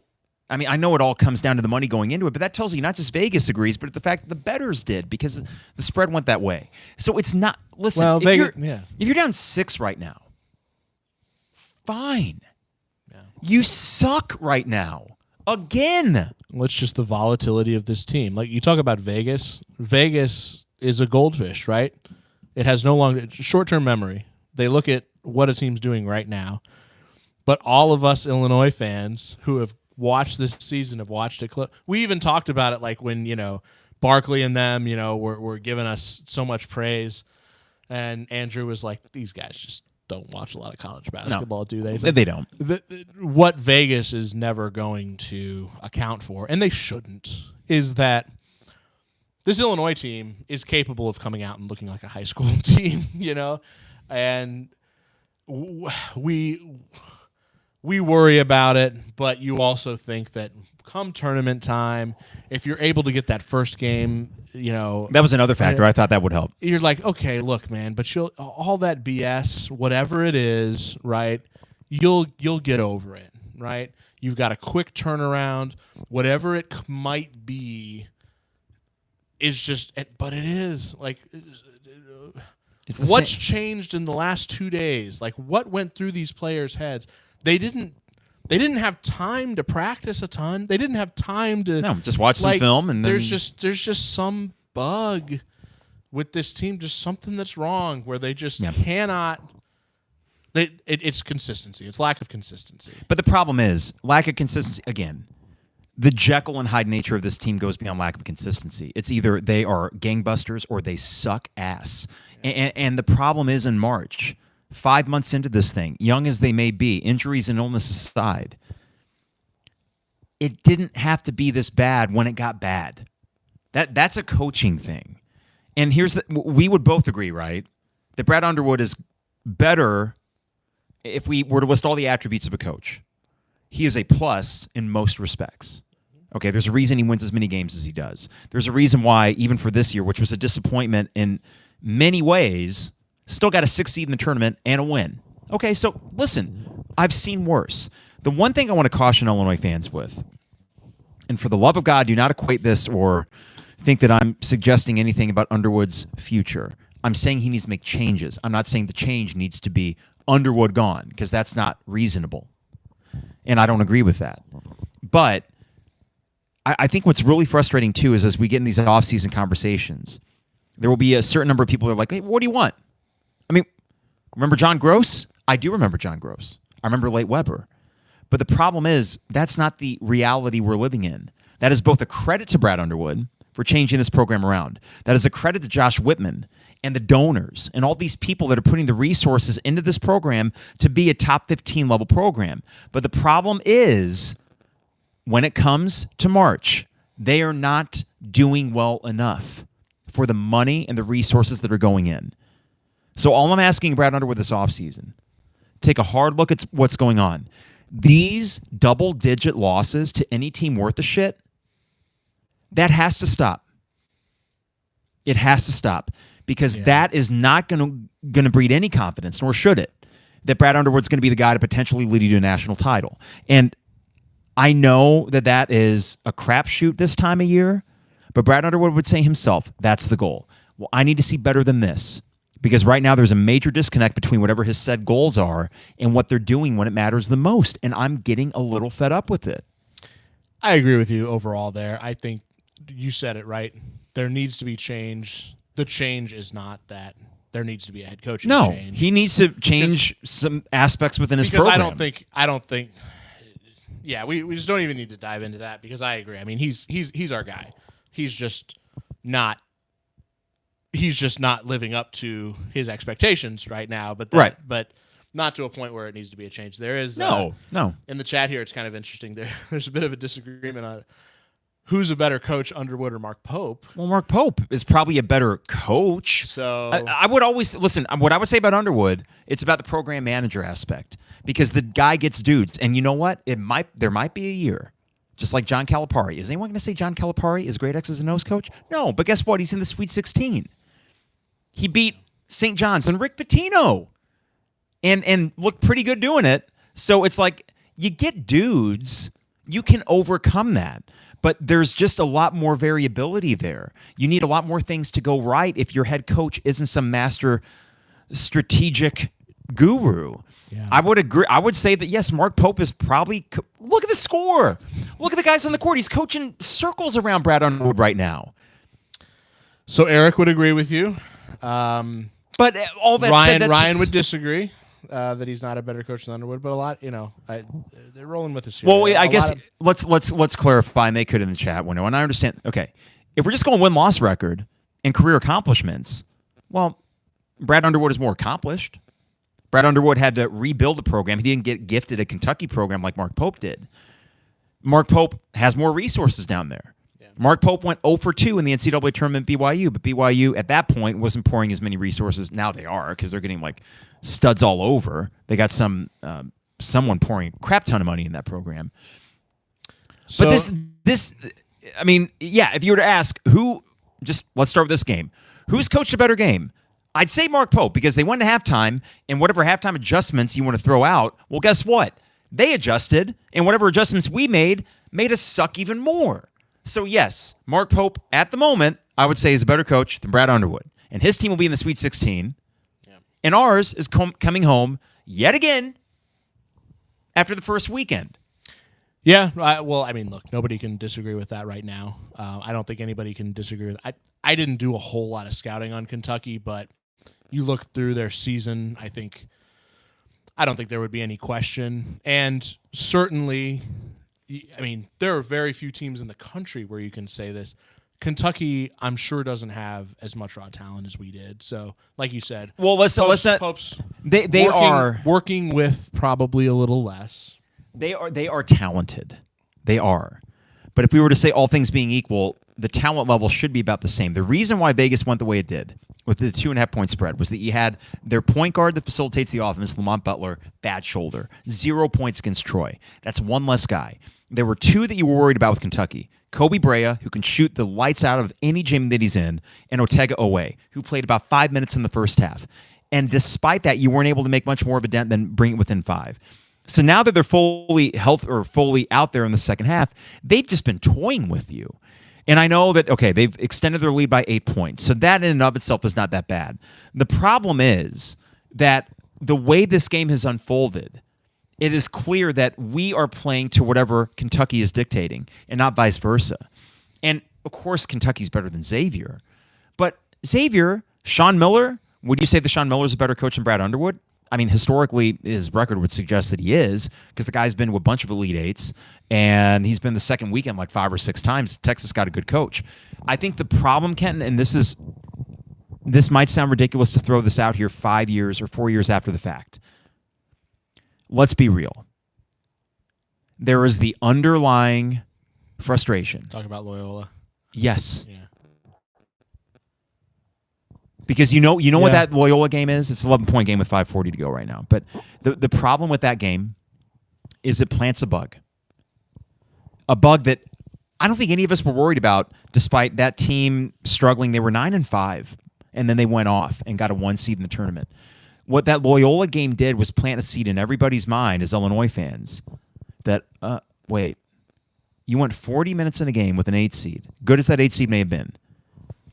S1: I mean, I know it all comes down to the money going into it, but that tells you not just Vegas agrees, but the fact that the bettors did, because the spread went that way. So it's not, listen, if you're down 6 right now, fine. Yeah. You suck right now. Again.
S2: Well, it's just the volatility of this team. You talk about Vegas. Vegas is a goldfish, right? It has no longer short-term memory. They look at what a team's doing right now. But all of us Illinois fans who have watched this season have watched it close. We even talked about it when, Barkley and them, were giving us so much praise. And Andrew was like, these guys just don't watch a lot of college basketball, do they?
S1: They don't.
S2: What Vegas is never going to account for, and they shouldn't, is that this Illinois team is capable of coming out and looking like a high school team, and we worry about it, but you also think that come tournament time, if you're able to get that first game,
S1: that was another factor. I thought that would help.
S2: You're like, okay, look, man, but all that BS, whatever it is, right? You'll get over it, right? You've got a quick turnaround, whatever it might be. Is just, but it is like, what's changed in the last 2 days? Like, what went through these players' heads? They didn't have time to practice a ton. They didn't have time to
S1: just watch some film, and then
S2: there's just some bug with this team, just something that's wrong where they just cannot. It's consistency. It's lack of consistency.
S1: But the problem is lack of consistency again. The Jekyll and Hyde nature of this team goes beyond lack of consistency. It's either they are gangbusters or they suck ass. And the problem is in March, 5 months into this thing, young as they may be, injuries and illness aside, it didn't have to be this bad when it got bad. That's a coaching thing. And we would both agree, right, that Brad Underwood is better if we were to list all the attributes of a coach. He is a plus in most respects. Okay, there's a reason he wins as many games as he does. There's a reason why, even for this year, which was a disappointment in many ways, still got a 6th seed in the tournament and a win. Okay, so listen, I've seen worse. The one thing I want to caution Illinois fans with, and for the love of God, do not equate this or think that I'm suggesting anything about Underwood's future. I'm saying he needs to make changes. I'm not saying the change needs to be Underwood gone, because that's not reasonable. And I don't agree with that. But I think what's really frustrating, too, is as we get in these off-season conversations, there will be a certain number of people that are like, hey, what do you want? I mean, remember John Gross? I do remember John Gross. I remember Late Weber. But the problem is that's not the reality we're living in. That is both a credit to Brad Underwood for changing this program around. That is a credit to Josh Whitman and the donors and all these people that are putting the resources into this program to be a top 15 level program. But the problem is when it comes to March, they are not doing well enough for the money and the resources that are going in. So all I'm asking Brad Underwood this offseason, take a hard look at what's going on. These double-digit losses to any team worth a shit, that has to stop. It has to stop because that is not going to breed any confidence, nor should it, that Brad Underwood's going to be the guy to potentially lead you to a national title. And I know that is a crapshoot this time of year, but Brad Underwood would say himself, that's the goal. Well, I need to see better than this because right now there's a major disconnect between whatever his said goals are and what they're doing when it matters the most, and I'm getting a little fed up with it.
S2: I agree with you overall there. I think you said it right. There needs to be change. The change is not that there needs to be a head coaching change.
S1: He needs to change some aspects within his program.
S2: I don't think yeah, we just don't even need to dive into that because I agree. I mean, he's our guy. He's just not living up to his expectations right now, but not to a point where it needs to be a change. There is
S1: no.
S2: In the chat here, it's kind of interesting. There's a bit of a disagreement on who's a better coach, Underwood or Mark Pope.
S1: Well, Mark Pope is probably a better coach.
S2: So
S1: I would always listen. What I would say about Underwood, it's about the program manager aspect because the guy gets dudes, and you know what? There might be a year, just like John Calipari. Is anyone going to say John Calipari is great X's and O's coach? No, but guess what? He's in the Sweet 16. He beat St. John's and Rick Pitino, and looked pretty good doing it. So it's like you get dudes, you can overcome that. But there's just a lot more variability there. You need a lot more things to go right if your head coach isn't some master strategic guru. Yeah. I would agree. I would say that, yes, Mark Pope is probably – look at the score. Look at the guys on the court. He's coaching circles around Brad Underwood right now.
S2: So Eric would agree with you.
S1: But all that said,
S2: Ryan would disagree. That he's not a better coach than Underwood, but a lot, they're rolling with us here.
S1: Well, I guess let's clarify, and they could in the chat window. And I understand. Okay, if we're just going win-loss record and career accomplishments, well, Brad Underwood is more accomplished, Brad Underwood had to rebuild the program. He didn't get gifted a Kentucky program like Mark Pope did. Mark Pope has more resources down there. Yeah. Mark Pope went 0 for 2 in the NCAA tournament at BYU, but BYU at that point wasn't pouring as many resources. Now they are, because they're getting like studs all over. They got someone pouring a crap ton of money in that program. So, but this, I mean, yeah, if you were to ask let's start with this game. Who's coached a better game? I'd say Mark Pope, because they went to halftime, and whatever halftime adjustments you want to throw out, well, guess what? They adjusted, and whatever adjustments we made us suck even more. So, yes, Mark Pope, at the moment, I would say is a better coach than Brad Underwood. And his team will be in the Sweet 16. Yeah. And ours is coming home yet again after the first weekend.
S2: Yeah, well, I mean, look, nobody can disagree with that right now. I don't think anybody can disagree with that. I didn't do a whole lot of scouting on Kentucky, but you look through their season, I don't think there would be any question. And certainly, I mean, there are very few teams in the country where you can say this. Kentucky, I'm sure, doesn't have as much raw talent as we did. So, like you said,
S1: well,
S2: Pope's
S1: they are
S2: working with probably a little less.
S1: They are talented. They are. But if we were to say all things being equal, the talent level should be about the same. The reason why Vegas went the way it did with the 2.5-point spread was that you had their point guard that facilitates the offense, Lamont Butler, bad shoulder. 0 points against Troy. That's one less guy. There were two that you were worried about with Kentucky. Kobe Brea, who can shoot the lights out of any gym that he's in, and Otega Owe, who played about 5 minutes in the first half. And despite that, you weren't able to make much more of a dent than bring it within 5. So now that they're fully out there in the second half, they've just been toying with you. And I know that, okay, they've extended their lead by 8 points. So that in and of itself is not that bad. The problem is that the way this game has unfolded, it is clear that we are playing to whatever Kentucky is dictating and not vice versa. And, of course, Kentucky's better than Xavier. But Xavier, Sean Miller, would you say that Sean Miller is a better coach than Brad Underwood? I mean, historically, his record would suggest that he is, because the guy's been to a bunch of Elite Eights, and he's been the second weekend like 5 or 6 times. Texas got a good coach. I think the problem, Kenton, and this might sound ridiculous to throw this out here 5 years or 4 years after the fact. Let's be real. There is the underlying frustration.
S2: Talk about Loyola.
S1: Yes. Yeah. Because you know what that Loyola game is? It's an 11-point game with 5:40 to go right now. But the problem with that game is it plants a bug. A bug that I don't think any of us were worried about, despite that team struggling. They were 9-5, and then they went off and got a 1 seed in the tournament. What that Loyola game did was plant a seed in everybody's mind as Illinois fans that, wait, you went 40 minutes in a game with an 8 seed, good as that 8 seed may have been,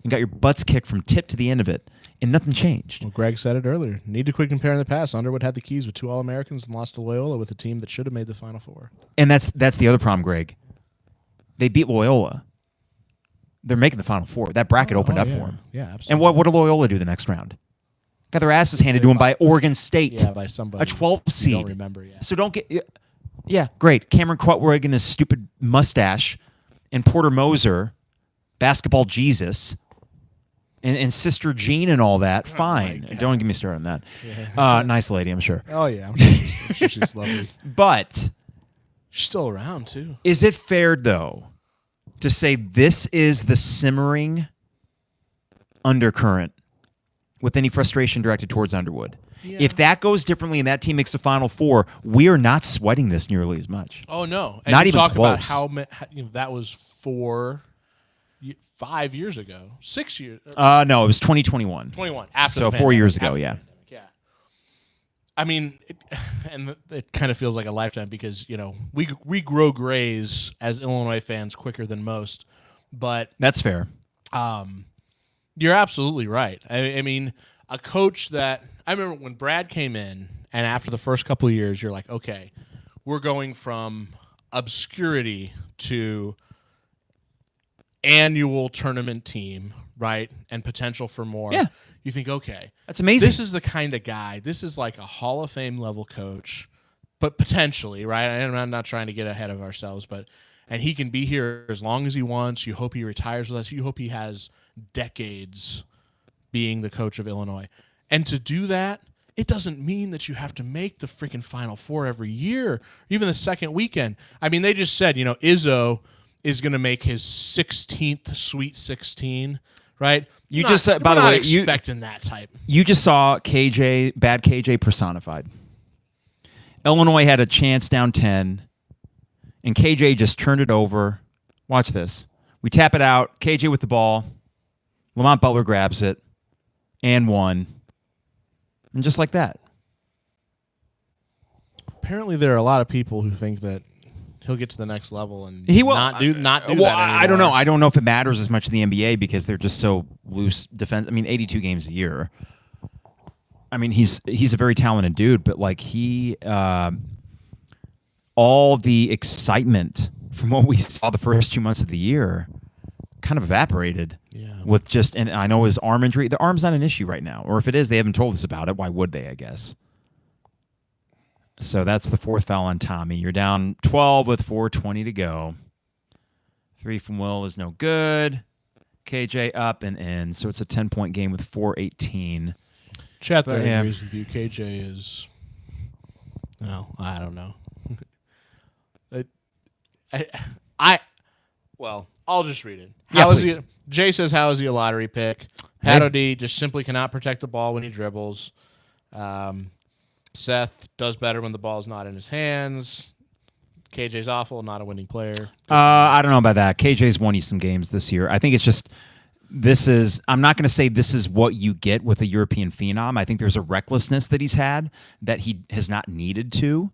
S1: and got your butts kicked from tip to the end of it, and nothing changed.
S2: Well, Greg said it earlier. Need to quit comparing the past. Underwood had the keys with 2 All-Americans and lost to Loyola with a team that should have made the Final Four.
S1: And that's the other problem, Greg. They beat Loyola. They're making the Final Four. That bracket opened up for them.
S2: Yeah, absolutely.
S1: And what did Loyola do the next round? Got their asses handed to them by Oregon State.
S2: Yeah, by somebody.
S1: A 12 seed.
S2: I don't remember, yeah.
S1: So don't get... Yeah, great. Cameron Krutwig and his stupid mustache, and Porter Moser, basketball Jesus, and Sister Jean and all that. Fine. Don't get me started on that. Yeah. Nice lady, I'm sure.
S2: Oh, yeah. I'm sure she's lovely.
S1: But...
S2: she's still around, too.
S1: Is it fair, though, to say this is the simmering undercurrent with any frustration directed towards Underwood? Yeah. If that goes differently and that team makes the Final Four, we are not sweating this nearly as much.
S2: Oh, no. And
S1: not
S2: you
S1: even
S2: talk
S1: close.
S2: About how that was 5 years ago. 6 years.
S1: No, it was 2021.
S2: 21. After
S1: so
S2: the
S1: 4 years ago, yeah.
S2: Yeah. I mean, it kind of feels like a lifetime because, we grow grays as Illinois fans quicker than most. But
S1: that's fair.
S2: You're absolutely right. I mean, a coach that I remember when Brad came in, and after the first couple of years, you're like, okay, we're going from obscurity to annual tournament team, right? And potential for more.
S1: Yeah.
S2: You think, okay,
S1: that's amazing.
S2: This is the kind of guy. This is like a Hall of Fame level coach, but potentially, right? I'm not trying to get ahead of ourselves, and he can be here as long as he wants. You hope he retires with us. You hope he has decades being the coach of Illinois. And to do that it doesn't mean that you have to make the freaking Final Four every year, even the second weekend. I mean, they just said, Izzo is going to make his 16th Sweet 16, right?
S1: You just said, by the way,
S2: expecting that type.
S1: You just saw bad KJ personified. Illinois had a chance down 10, and KJ just turned it over. Watch this. We tap it out. KJ with the ball. Lamont Butler grabs it and one. And just like that.
S2: Apparently, there are a lot of people who think that he'll get to the next level and
S1: he will
S2: not do that
S1: anymore. I don't know. I don't know if it matters as much in the NBA because they're just so loose defense. I mean, 82 games a year. I mean, he's a very talented dude, but like all the excitement from what we saw the first 2 months of the year kind of evaporated.
S2: Yeah.
S1: With and I know his arm injury. The arm's not an issue right now, or if it is, they haven't told us about it. Why would they? I guess. So that's the fourth foul on Tommy. You're down 12 with 4:20 to go. 3 from Will is no good. KJ up and in. So it's a 10-point game with 4:18.
S2: Chat there agrees with you. KJ is... No, I don't know. I'll just read it.
S1: Yeah,
S2: Jay says, how is he a lottery pick? Pat O.D. just simply cannot protect the ball when he dribbles. Seth does better when the ball's not in his hands. KJ's awful, not a winning player.
S1: I don't know about that. KJ's won you some games this year. I think it's just I'm not going to say this is what you get with a European phenom. I think there's a recklessness that he's had that he has not needed to.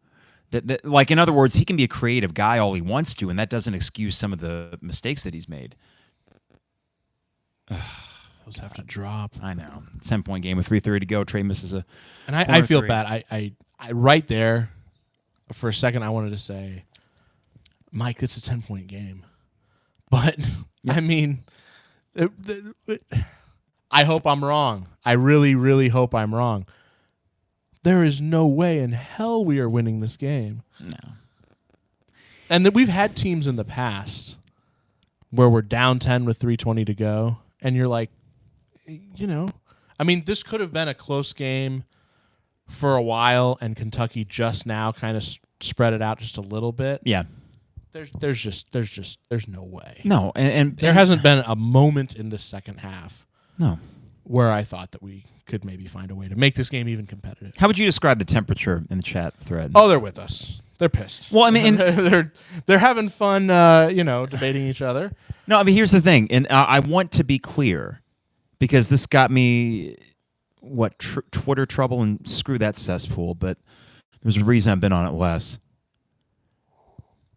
S1: That, like, in other words, he can be a creative guy all he wants to, and that doesn't excuse some of the mistakes that he's made.
S2: Those have to drop.
S1: I know. 10-point game with 3:30 to go. Trey misses a.
S2: And I feel bad. I right there, for a second, I wanted to say, Mike, it's a 10-point game. But, I mean, I hope I'm wrong. I really, really hope I'm wrong. There is no way in hell we are winning this game.
S1: No.
S2: And that we've had teams in the past where we're down 10 with 3:20 to go, and you're like, I mean, this could have been a close game for a while, and Kentucky just now kind of spread it out just a little bit.
S1: Yeah.
S2: There's no way.
S1: No, and
S2: there hasn't been a moment in the second half.
S1: No.
S2: Where I thought that we could maybe find a way to make this game even competitive.
S1: How would you describe the temperature in the chat thread?
S2: Oh, they're with us. They're pissed.
S1: Well, I mean,
S2: they're having fun, debating each other.
S1: No, I mean, here's the thing, and I want to be clear because this got me Twitter trouble, and screw that cesspool. But there's a reason I've been on it less.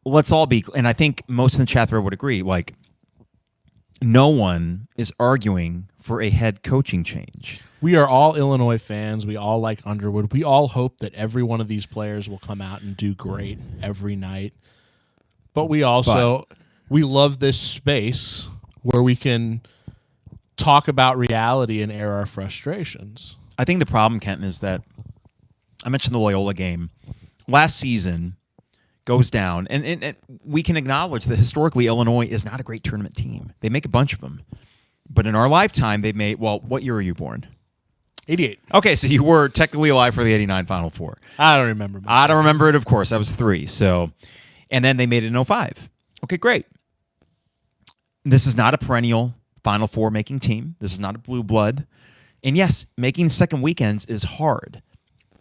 S1: Let's all be, and I think most of the chat thread would agree. Like, no one is arguing for a head coaching change.
S2: We are all Illinois fans. We all like Underwood. We all hope that every one of these players will come out and do great every night. But we love this space where we can talk about reality and air our frustrations.
S1: I think the problem, Kenton, is that I mentioned the Loyola game. Last season goes down, and we can acknowledge that historically Illinois is not a great tournament team. They make a bunch of them. But in our lifetime, they've made, what year were you born?
S2: 88.
S1: Okay, so you were technically alive for the 89 Final Four.
S2: I don't remember.
S1: I don't remember it, of course. I was 3. So, and then they made it in 05. Okay, great. This is not a perennial Final Four making team. This is not a blue blood. And yes, making second weekends is hard.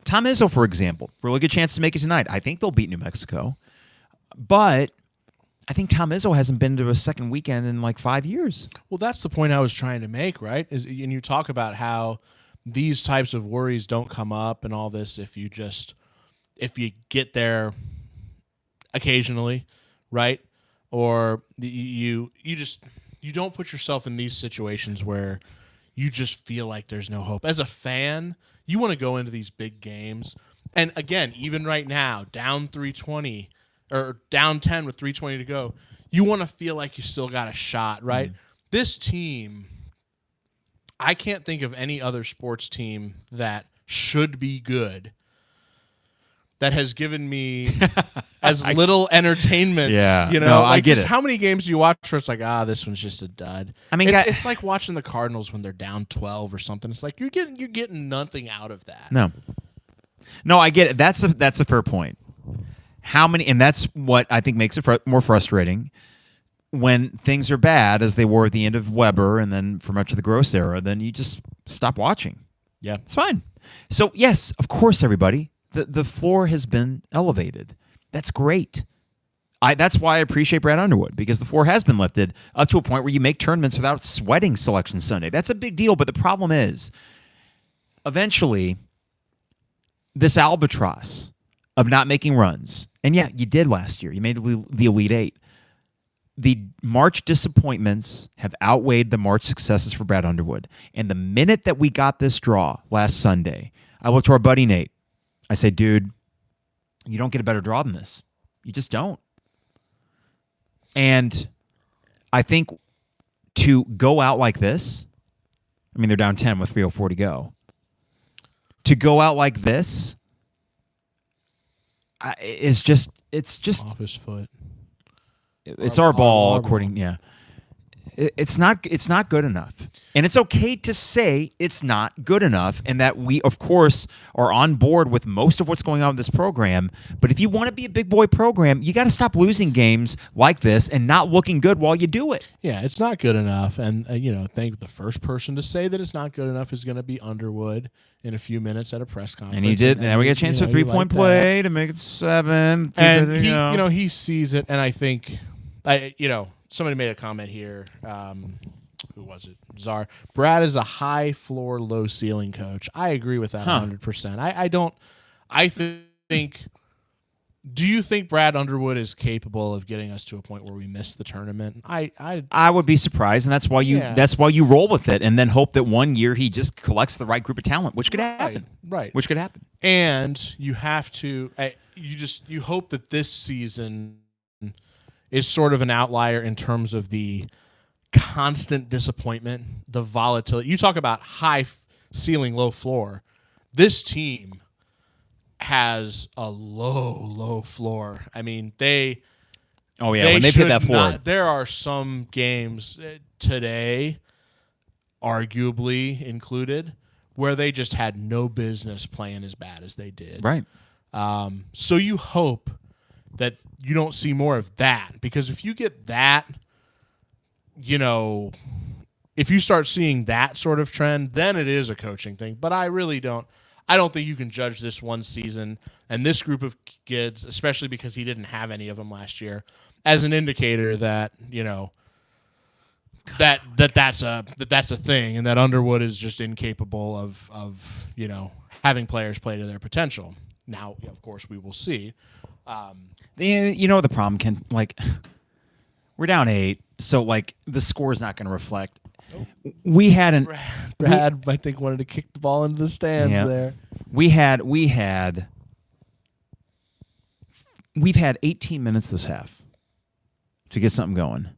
S1: Tom Izzo, for example, really good chance to make it tonight. I think they'll beat New Mexico. But I think Tom Izzo hasn't been to a second weekend in like 5 years.
S2: Well, that's the point I was trying to make, right? And you talk about how these types of worries don't come up and all this if you get there occasionally, right? Or you don't put yourself in these situations where you just feel like there's no hope. As a fan, you want to go into these big games. And again, even right now, down 320 or down 10 with 3:20 to go, you want to feel like you still got a shot, right? This team, I can't think of any other sports team that should be good that has given me as little entertainment.
S1: Yeah.
S2: You know,
S1: No,
S2: like
S1: I get
S2: just
S1: it.
S2: how many games do you watch where it's like, this one's just a dud?
S1: I mean,
S2: it's like watching the Cardinals when they're down 12 or something. It's like you're getting nothing out of that.
S1: No, I get it. That's a fair point. How many? And that's what I think makes it more frustrating when things are bad, as they were at the end of Weber, and then for much of the Gross era. Then you just stop watching.
S2: Yeah,
S1: it's fine. So yes, of course, everybody, the floor has been elevated. That's great. That's why I appreciate Brad Underwood, because the floor has been lifted up to a point where you make tournaments without sweating Selection Sunday. That's a big deal. But the problem is, eventually, this albatross of not making runs, and yeah, you did last year. You made the Elite Eight. The March disappointments have outweighed the March successes for Brad Underwood. And the minute that we got this draw last Sunday, I looked to our buddy Nate. I say, dude, you don't get a better draw than this. You just don't. And I think to go out like this, I mean, they're down 10 with 3:04 to go. To go out like this is just, it's just
S2: off his foot.
S1: It's our ball, according, yeah. It's not good enough. And it's okay to say it's not good enough, and that we, of course, are on board with most of what's going on with this program. But if you want to be a big boy program, you got to stop losing games like this and not looking good while you do it.
S2: Yeah, it's not good enough. And, I think the first person to say that it's not good enough is going to be Underwood in a few minutes at a press conference.
S1: And he did. Now we get a chance to three-point play to make it 7.
S2: And he sees it, and I think, somebody made a comment here. Who was it? Czar. Brad is a high floor, low ceiling coach. I agree with that 100%. I think. Do you think Brad Underwood is capable of getting us to a point where we miss the tournament?
S1: I would be surprised, and that's why you roll with it, and then hope that one year he just collects the right group of talent, which could happen.
S2: Right.
S1: Which could happen.
S2: And you have to. You hope that this season is sort of an outlier in terms of the constant disappointment, the volatility. You talk about high ceiling, low floor. This team has a low floor. I mean, when they hit that floor. There are some games today, arguably included, where they just had no business playing as bad as they did.
S1: Right.
S2: So you hope that you don't see more of that, because if you get that, if you start seeing that sort of trend, then it is a coaching thing. But I really don't. I don't think you can judge this one season and this group of kids, especially because he didn't have any of them last year, as an indicator that that's a thing, and that Underwood is just incapable of having players play to their potential. Now, of course, we will see.
S1: The problem can, we're down 8, so the score is not going to reflect. We had
S2: Brad, I think, wanted to kick the ball into the stands there.
S1: We've had 18 minutes this half to get something going.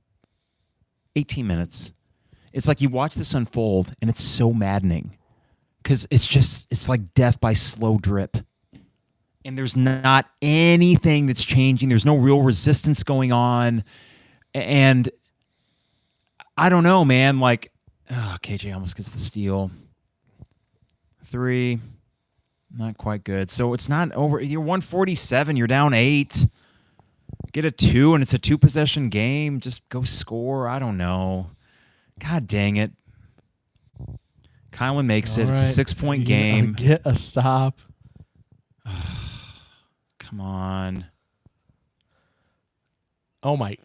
S1: 18 minutes. It's like you watch this unfold, and it's so maddening because it's like death by slow drip. And there's not anything that's changing. There's no real resistance going on. And I don't know, man. KJ almost gets the steal. 3, not quite good. So it's not over. You're 147. You're down 8. Get a 2, and it's a 2-possession game. Just go score. I don't know. God dang it. Kylan makes it. It's a 6-point game.
S2: Get a stop.
S1: Come on.
S2: Oh my!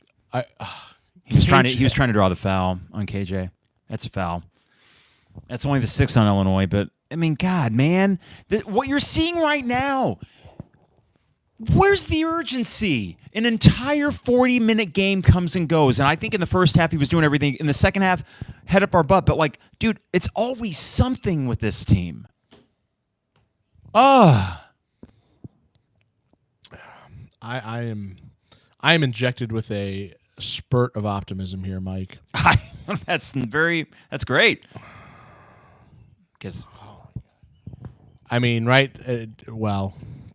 S1: He was trying to draw the foul on KJ. That's a foul. That's only the 6th on Illinois, but I mean, God, man, what you're seeing right now. Where's the urgency? An entire 40-minute game comes and goes, and I think in the first half he was doing everything. In the second half, head up our butt. But dude, it's always something with this team.
S2: I am injected with a spurt of optimism here, Mike.
S1: That's great. Because
S2: I mean, right?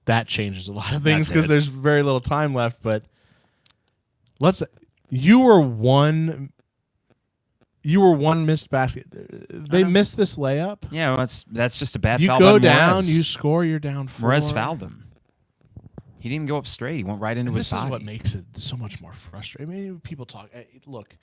S2: that changes a lot of things
S1: That's
S2: because
S1: it.
S2: there's very little time left. But you were one missed basket. They missed this layup.
S1: Yeah, well, that's just a bad
S2: You
S1: foul.
S2: go
S1: by
S2: down,
S1: Morez.
S2: you score, you're down 4.
S1: Morez fouled him. He didn't even go up straight. He went right into his
S2: This
S1: body.
S2: is what makes it so much more frustrating. I mean, people talk. Look,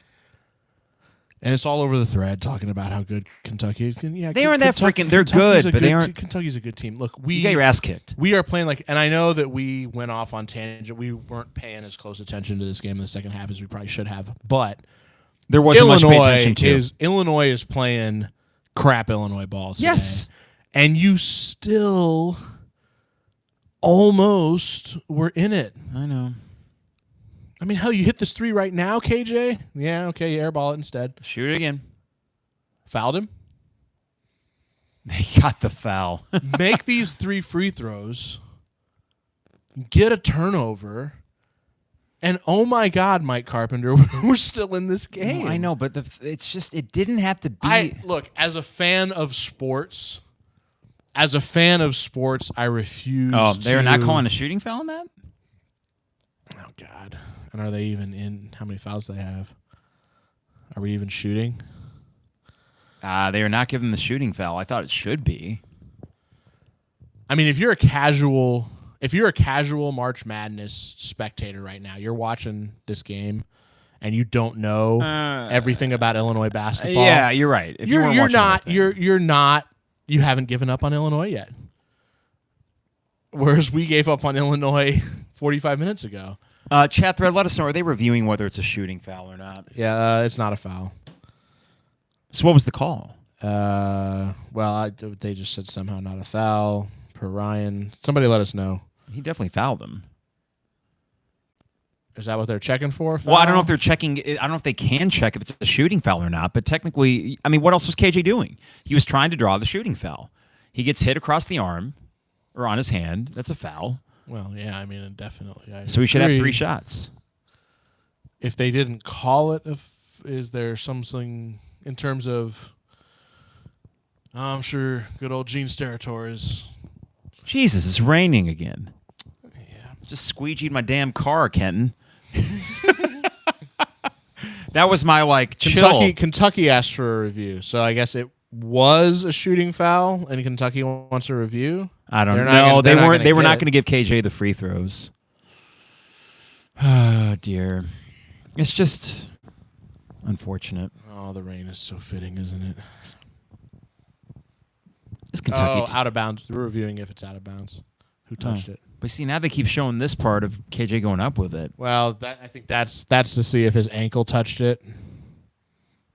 S2: and it's all over the thread talking about how good Kentucky is. Yeah,
S1: They aren't that freaking. They're
S2: Kentucky's
S1: good,
S2: a
S1: but they aren't.
S2: Kentucky's a good team. Look,
S1: You got your ass kicked.
S2: we are playing like, and I know that we went off on tangent. We weren't paying as close attention to this game in the second half as we probably should have. But
S1: There wasn't much to pay attention to.
S2: Illinois is playing crap Illinois ball today.
S1: Yes.
S2: And you still almost were in it.
S1: I know.
S2: I mean, hell, you hit this 3 right now, KJ? Yeah, okay, you airball it instead.
S1: Shoot it again.
S2: Fouled him.
S1: They got the foul.
S2: Make these 3 free throws. Get a turnover. And oh my God, Mike Carpenter, we're still in this game.
S1: No, I know, but it's just it didn't have to be.
S2: Look, as a fan of sports, I refuse.
S1: Oh, they're not calling a shooting foul on that?
S2: Oh God. And are they even in? How many fouls they have? Are we even shooting?
S1: They are not giving the shooting foul. I thought it should be.
S2: I mean, if you're a casual March Madness spectator right now, you're watching this game and you don't know everything about Illinois basketball.
S1: Yeah, you're right. If you
S2: haven't given up on Illinois yet. Whereas we gave up on Illinois 45 minutes ago.
S1: Chat thread, let us know. Are they reviewing whether it's a shooting foul or not?
S2: Yeah, it's not a foul.
S1: So what was the call?
S2: They just said somehow not a foul per Ryan. Somebody let us know.
S1: He definitely fouled him.
S2: Is that what they're checking for?
S1: Well, I don't know if they're checking. I don't know if they can check if it's a shooting foul or not. But technically, I mean, what else was KJ doing? He was trying to draw the shooting foul. He gets hit across the arm or on his hand. That's a foul.
S2: Well, yeah, I mean, definitely.
S1: So he should have 3 shots.
S2: If they didn't call it, is there something in terms of? I'm sure good old Gene Steratore is.
S1: Jesus, it's raining again.
S2: Yeah.
S1: Just squeegeed my damn car, Kenton. That was my chill.
S2: Kentucky asked for a review, so I guess it was a shooting foul, and Kentucky wants a review.
S1: I don't know. They were not going to give KJ the free throws. Oh dear, it's just unfortunate.
S2: Oh, the rain is so fitting, isn't it?
S1: It's Kentucky.
S2: Out of bounds. We're reviewing if it's out of bounds. Who touched it?
S1: But see, now they keep showing this part of KJ going up with it.
S2: Well, I think that's to see if his ankle touched it,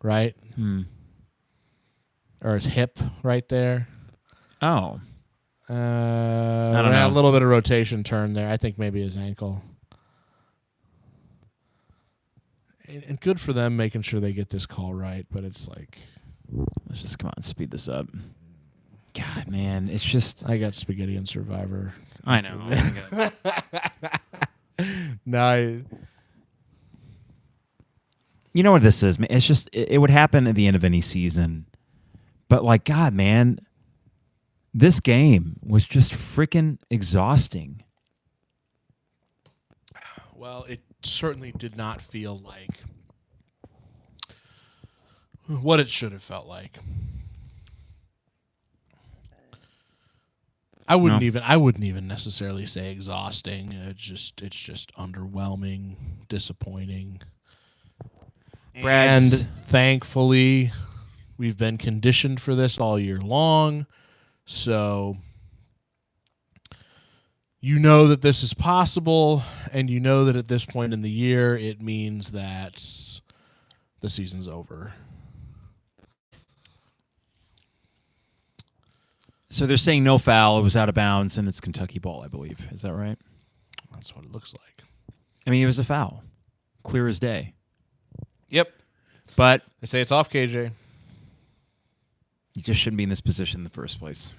S2: right? Or his hip right there.
S1: Oh.
S2: I don't know. A little bit of rotation turn there. I think maybe his ankle. And good for them making sure they get this call right, but it's like...
S1: Let's just come on, speed this up. God, man, it's just...
S2: I got spaghetti and Survivor.
S1: I know.
S2: No.
S1: You know what this is, man? It's just, it would happen at the end of any season. But, God, man, this game was just freaking exhausting.
S2: Well, it certainly did not feel like what it should have felt like. I wouldn't even necessarily say exhausting. It's just underwhelming, disappointing.
S1: Brad's,
S2: And thankfully, we've been conditioned for this all year long. So you know that this is possible, and you know that at this point in the year, it means that the season's over.
S1: So they're saying no foul. It was out of bounds, and it's Kentucky ball, I believe. Is that right?
S2: That's what it looks like.
S1: I mean, it was a foul. Clear as day.
S2: Yep.
S1: But
S2: They say it's off, KJ.
S1: you just shouldn't be in this position in the first place.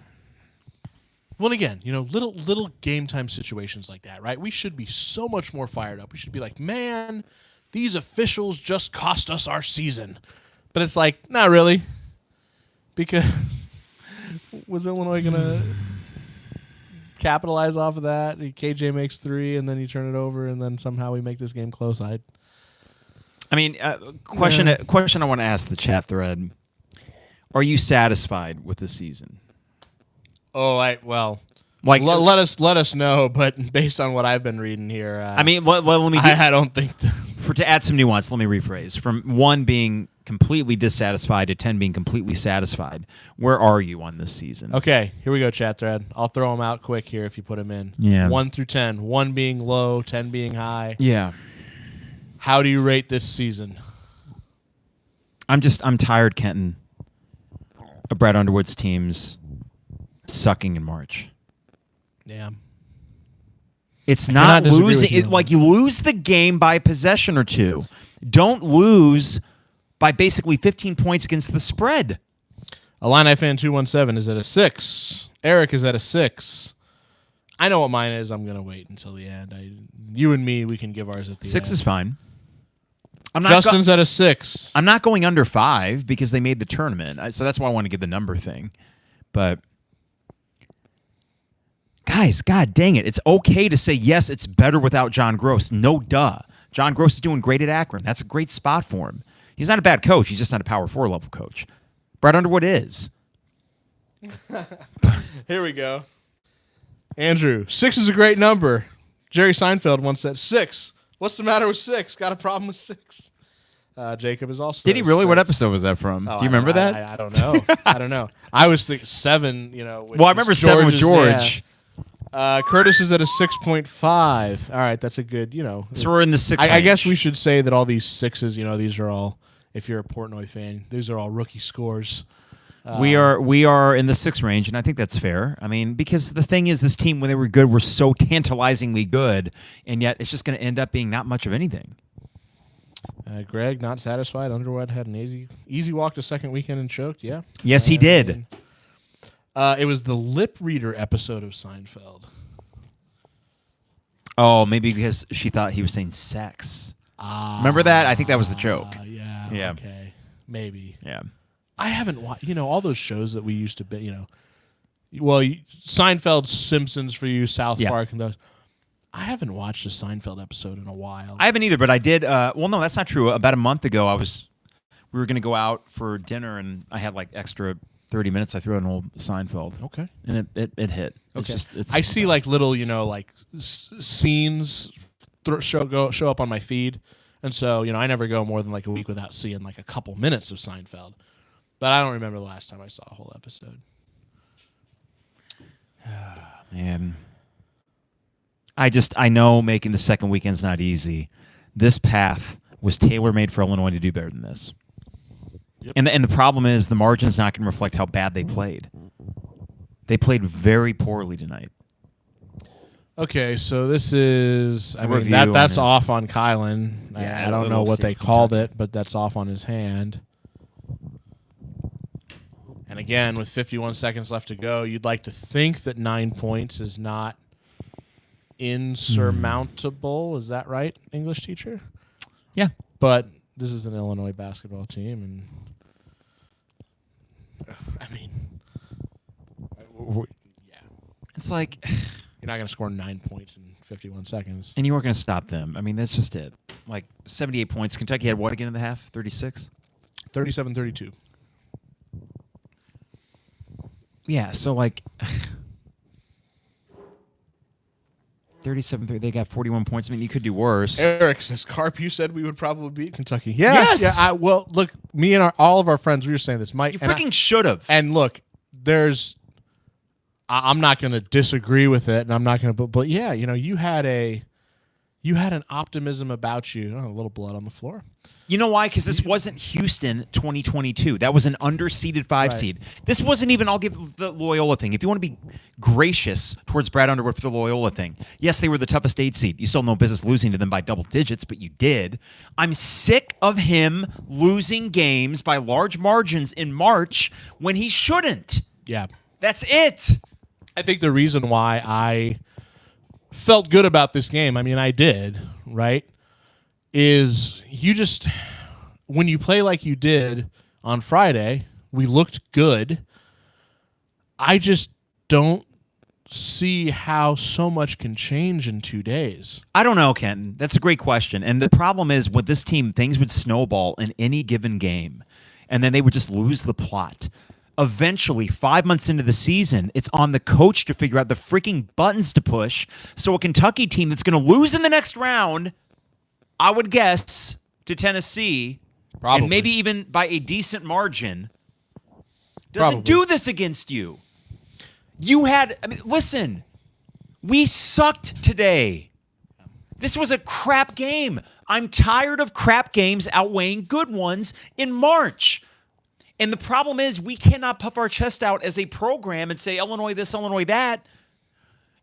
S2: Well, again, little game time situations like that, right? We should be so much more fired up. We should be like, man, these officials just cost us our season. But it's like, not really. Because was Illinois going to capitalize off of that. KJ makes 3, and then you turn it over, and then somehow we make this game close.
S1: Question I want to ask the chat thread. Are you satisfied with the season?
S2: Oh, let us know. But based on what I've been reading here,
S1: let me.
S2: I don't think.
S1: To add some nuance, let me rephrase. From 1 being completely dissatisfied to 10 being completely satisfied, where are you on this season?
S2: Okay, here we go, chat thread. I'll throw them out quick here if you put them in.
S1: Yeah.
S2: 1 through 10. 1 being low, 10 being high.
S1: Yeah.
S2: How do you rate this season?
S1: I'm tired, Kenton, of Brad Underwood's teams sucking in March.
S2: Yeah.
S1: It's not losing. You lose the game by a possession or 2. Don't lose by basically 15 points against the spread.
S2: Illini fan 217 is at a 6. Eric is at a 6. I know what mine is. I'm gonna wait until the end. You and me, we can give ours at the
S1: 6
S2: end.
S1: is fine.
S2: Justin's at a 6.
S1: I'm not going under 5 because they made the tournament, so that's why I want to give the number thing. But guys, God dang it. It's okay to say, yes, it's better without John Gross. No duh. John Gross is doing great at Akron. That's a great spot for him. He's not a bad coach. He's just not a Power 4 level coach. Brad Underwood is.
S2: Here we go. Andrew, 6 is a great number. Jerry Seinfeld once said, 6. What's the matter with 6? Got a problem with 6? Jacob is also.
S1: Did he really?
S2: 6.
S1: What episode was that from? Do you remember that?
S2: I don't know. I don't know. I was thinking 7,
S1: Well, I remember 7 with George.
S2: Curtis is at a 6.5. All right, that's a good,
S1: So we're in the 6
S2: I guess we should say that all these 6s, these are all, if you're a Portnoy fan, these are all rookie scores.
S1: We are in the 6 range, and I think that's fair. I mean, because the thing is, this team, when they were good, were so tantalizingly good, and yet it's just going to end up being not much of anything.
S2: Greg, not satisfied. Underwood had an easy walk to second weekend and choked. Yeah.
S1: Yes, he did.
S2: It was the lip reader episode of Seinfeld.
S1: Oh, maybe because she thought he was saying sex. Remember that? I think that was the joke.
S2: Yeah. Okay. Maybe.
S1: Yeah.
S2: I haven't watched, all those shows that we used to be, Seinfeld, Simpsons for you, South Park, and those. I haven't watched a Seinfeld episode in a while.
S1: I haven't either, but I did. Well, no, that's not true. About a month ago, we were going to go out for dinner, and I had extra 30 minutes. I threw out an old Seinfeld.
S2: Okay.
S1: And it hit.
S2: Okay.
S1: It's
S2: I see little, scenes show up on my feed. And so, I never go more than a week without seeing a couple minutes of Seinfeld. But I don't remember the last time I saw a whole episode.
S1: Man. I know making the second weekend's not easy. This path was tailor-made for Illinois to do better than this. Yep. And the problem is the margin's not going to reflect how bad they played. They played very poorly tonight.
S2: Okay, so this is that's off on Kylan.
S1: Yeah,
S2: I don't know what they called it, but that's off on his hand. And again, with 51 seconds left to go, you'd like to think that 9 points is not insurmountable. Is that right, English teacher?
S1: Yeah.
S2: But this is an Illinois basketball team, and
S1: it's like
S2: you're not going to score 9 points in 51 seconds.
S1: And you weren't going to stop them. I mean, that's just it. 78 points. Kentucky had what again in the half? 36?
S2: 37-32.
S1: Yeah, so 37-30, they got 41 points. I mean, you could do worse.
S2: Eric says, Carp, you said we would probably beat Kentucky. Yeah.
S1: Yes.
S2: Yeah, well, look, me and all of our friends, we were saying this.
S1: You freaking should have.
S2: And look, I'm not going to disagree with it, and I'm not going to, but yeah, you had an optimism about you. Oh, a little blood on the floor.
S1: You know why? Because this wasn't Houston 2022. That was an underseeded 5 seed. This wasn't even, I'll give the Loyola thing. If you want to be gracious towards Brad Underwood for the Loyola thing, yes, they were the toughest 8 seed. You still have no business losing to them by double digits, but you did. I'm sick of him losing games by large margins in March when he shouldn't.
S2: Yeah.
S1: That's it.
S2: I think the reason why I felt good about this game, I did, right, is when you play like you did on Friday, we looked good. I just don't see how so much can change in 2 days.
S1: I don't know, Kenton. That's a great question. And the problem is with this team, things would snowball in any given game, and then they would just lose the plot. Eventually, 5 months into the season, it's on the coach to figure out the freaking buttons to push. So a Kentucky team that's going to lose in the next round, I would guess, to Tennessee,
S2: Probably.
S1: and maybe even by a decent margin, doesn't do this against you. Listen, we sucked today. This was a crap game. I'm tired of crap games outweighing good ones in March. And the problem is we cannot puff our chest out as a program and say Illinois this, Illinois that,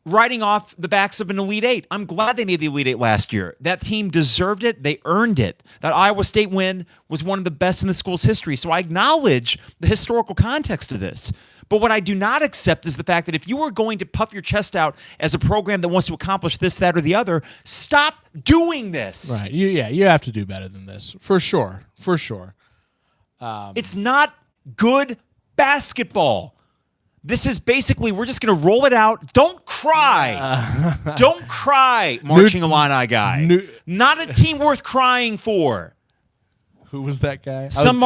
S1: riding off the backs of an Elite Eight. I'm glad they made the Elite Eight last year. That team deserved it. They earned it. That Iowa State win was one of the best in the school's history. So I acknowledge the historical context of this. But what I do not accept is the fact that if you are going to puff your chest out as a program that wants to accomplish this, that, or the other, stop doing this.
S2: Right. You have to do better than this. For sure. For sure.
S1: It's not good basketball. This is basically, we're just going to roll it out. Don't cry. Don't cry, Marching Illini guy. Not a team worth crying for.
S2: Who was that guy?
S1: Some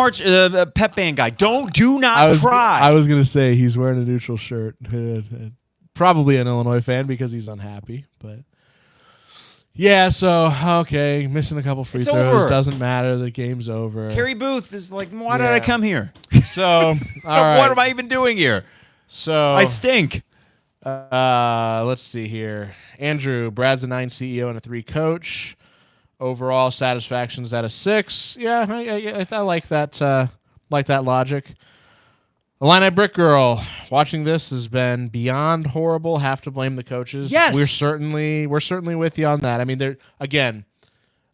S1: pep band guy. Do not cry.
S2: I was going to say he's wearing a neutral shirt. Probably an Illinois fan because he's unhappy. But yeah, so, okay, missing a couple free throws.
S1: Over.
S2: Doesn't matter. The game's over.
S1: Carrie Booth is like, why did I come here?
S2: So, all right.
S1: What am I even doing here?
S2: So
S1: I stink.
S2: Let's see here. Andrew, Brad's a 9 CEO and a 3 coach. Overall satisfaction's at a 6. Yeah, I like that. Like that logic. Illini Brick Girl, watching this has been beyond horrible. Have to blame the coaches.
S1: Yes,
S2: we're certainly with you on that. I mean, there again.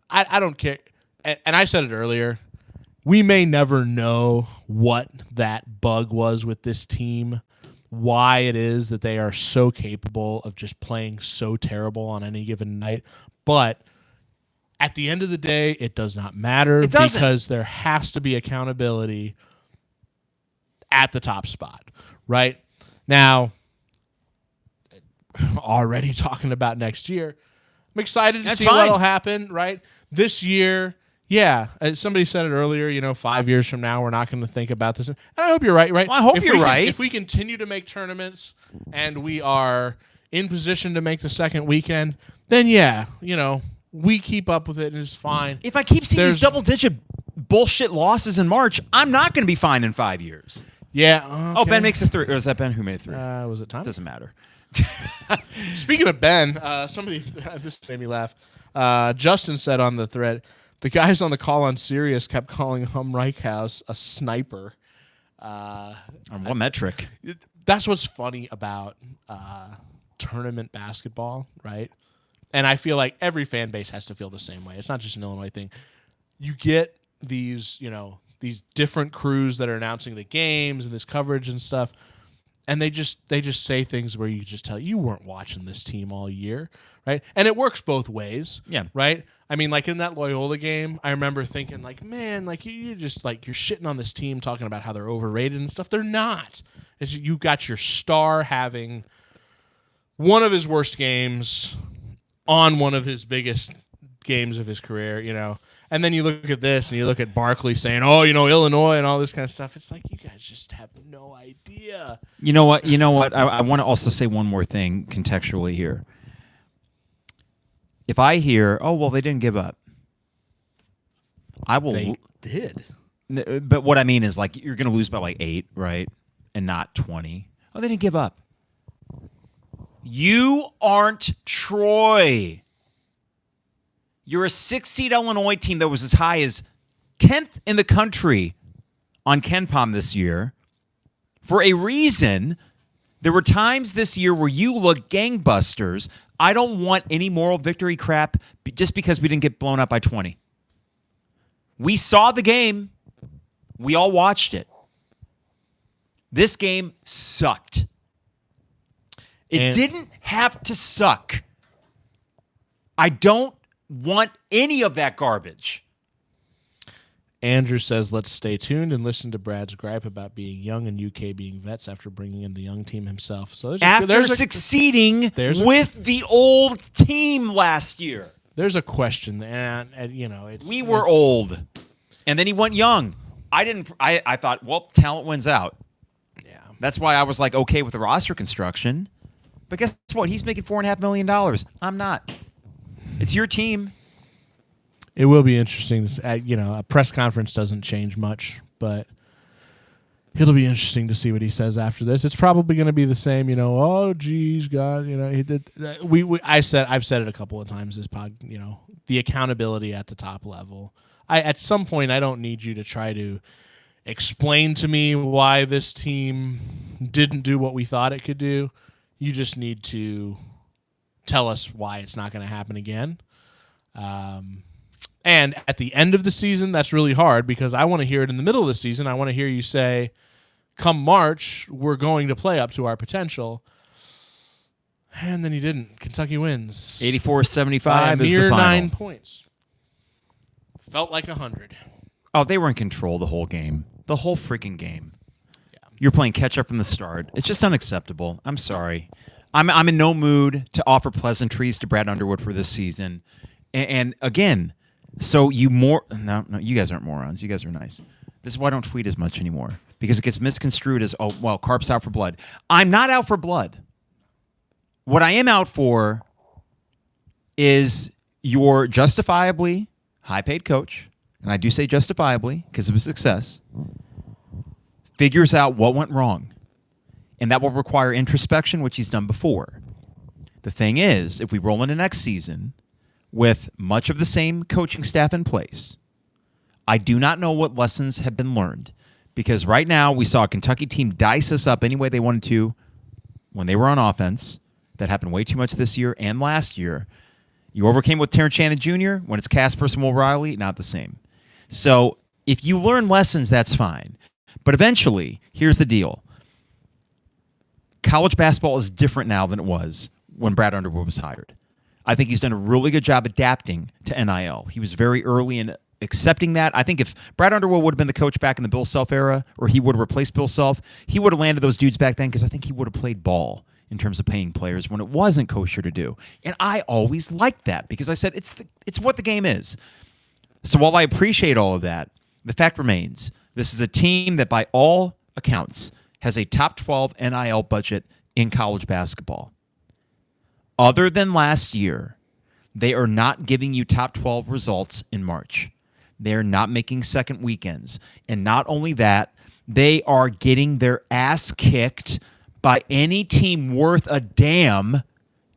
S2: I don't care, and I said it earlier. We may never know what that bug was with this team. Why it is that they are so capable of just playing so terrible on any given night. But at the end of the day, it does not matter because there has to be accountability at the top spot, right? Now, already talking about next year, I'm excited to see what will happen, right? This year, yeah, as somebody said it earlier, 5 years from now, we're not going to think about this. And I hope you're right?
S1: Well, I hope you're right.
S2: If we continue to make tournaments and we are in position to make the second weekend, then yeah, we keep up with it and it's fine.
S1: If I keep seeing these double-digit bullshit losses in March, I'm not going to be fine in 5 years.
S2: Yeah. Okay.
S1: Oh, Ben makes a 3. Or is that Ben who made 3?
S2: Was it Tom?
S1: Doesn't matter.
S2: Speaking of Ben, somebody this made me laugh. Justin said on the thread, the guys on the call on Sirius kept calling Reichhouse a sniper.
S1: On what metric?
S2: That's what's funny about tournament basketball, right? And I feel like every fan base has to feel the same way. It's not just an Illinois thing. You get these, these different crews that are announcing the games and this coverage and stuff, and they just say things where you just tell you weren't watching this team all year, right? And it works both ways,
S1: yeah,
S2: right? I mean, like in that Loyola game, I remember thinking, like, man, like you just like you're shitting on this team, talking about how they're overrated and stuff. They're not. You got your star having one of his worst games on one of his biggest games of his career, And then you look at this and you look at Barkley saying, oh, Illinois and all this kind of stuff. It's like, you guys just have no idea.
S1: You know what? I want to also say one more thing contextually here. If I hear, oh, well, they didn't give up, I will.
S2: They did.
S1: But what I mean is, like, you're going to lose by like 8, right? And not 20. Oh, they didn't give up. You aren't Troy. You're a 6-seed Illinois team that was as high as 10th in the country on KenPom this year. For a reason, there were times this year where you look gangbusters. I don't want any moral victory crap just because we didn't get blown up by 20. We saw the game. We all watched it. This game sucked. It didn't have to suck. I don't want any of that garbage.
S2: Andrew says, let's stay tuned and listen to Brad's gripe about being young and UK being vets after bringing in the young team himself. So
S1: succeeding with the old team last year.
S2: There's a question, and
S1: we were old, and then he went young. I thought, well, talent wins out.
S2: Yeah,
S1: that's why I was like okay with the roster construction. But guess what? He's making $4.5 million. I'm not. It's your team.
S2: It will be interesting. A press conference doesn't change much, but it'll be interesting to see what he says after this. It's probably going to be the same. Oh geez, God, he did. I've said it a couple of times. This pod, the accountability at the top level. At some point, I don't need you to try to explain to me why this team didn't do what we thought it could do. You just need to tell us why it's not going to happen again. And at the end of the season, that's really hard because I want to hear it in the middle of the season. I want to hear you say, come March, we're going to play up to our potential. And then he didn't. Kentucky wins.
S1: 84-75 is the final.
S2: 9 points. Felt like 100.
S1: Oh, they were in control the whole game. The whole freaking game.
S2: Yeah.
S1: You're playing catch-up from the start. It's just unacceptable. I'm sorry. I'm in no mood to offer pleasantries to Brad Underwood for this season. And again... So no, you guys aren't morons. You guys are nice. This is why I don't tweet as much anymore, because it gets misconstrued as, oh, well, Carp's out for blood. I'm not out for blood. What I am out for is your justifiably high-paid coach, and I do say justifiably because of his success, figures out what went wrong, and that will require introspection, which he's done before. The thing is, if we roll into next season with much of the same coaching staff in place, I do not know what lessons have been learned, because right now we saw a Kentucky team dice us up any way they wanted to when they were on offense. That happened way too much this year and last year. You overcame with Terrence Shannon Jr. When it's Casper and Will Riley, not the same. So if you learn lessons, that's fine. But eventually, here's the deal. College basketball is different now than it was when Brad Underwood was hired. I think he's done a really good job adapting to NIL. He was very early in accepting that. I think if Brad Underwood would have been the coach back in the Bill Self era, or he would have replaced Bill Self, he would have landed those dudes back then, because I think he would have played ball in terms of paying players when it wasn't kosher to do. And I always liked that, because I said it's what the game is. So while I appreciate all of that, the fact remains, this is a team that by all accounts has a top 12 NIL budget in college basketball. Other than last year, they are not giving you top 12 results in March. They're not making second weekends. And not only that, they are getting their ass kicked by any team worth a damn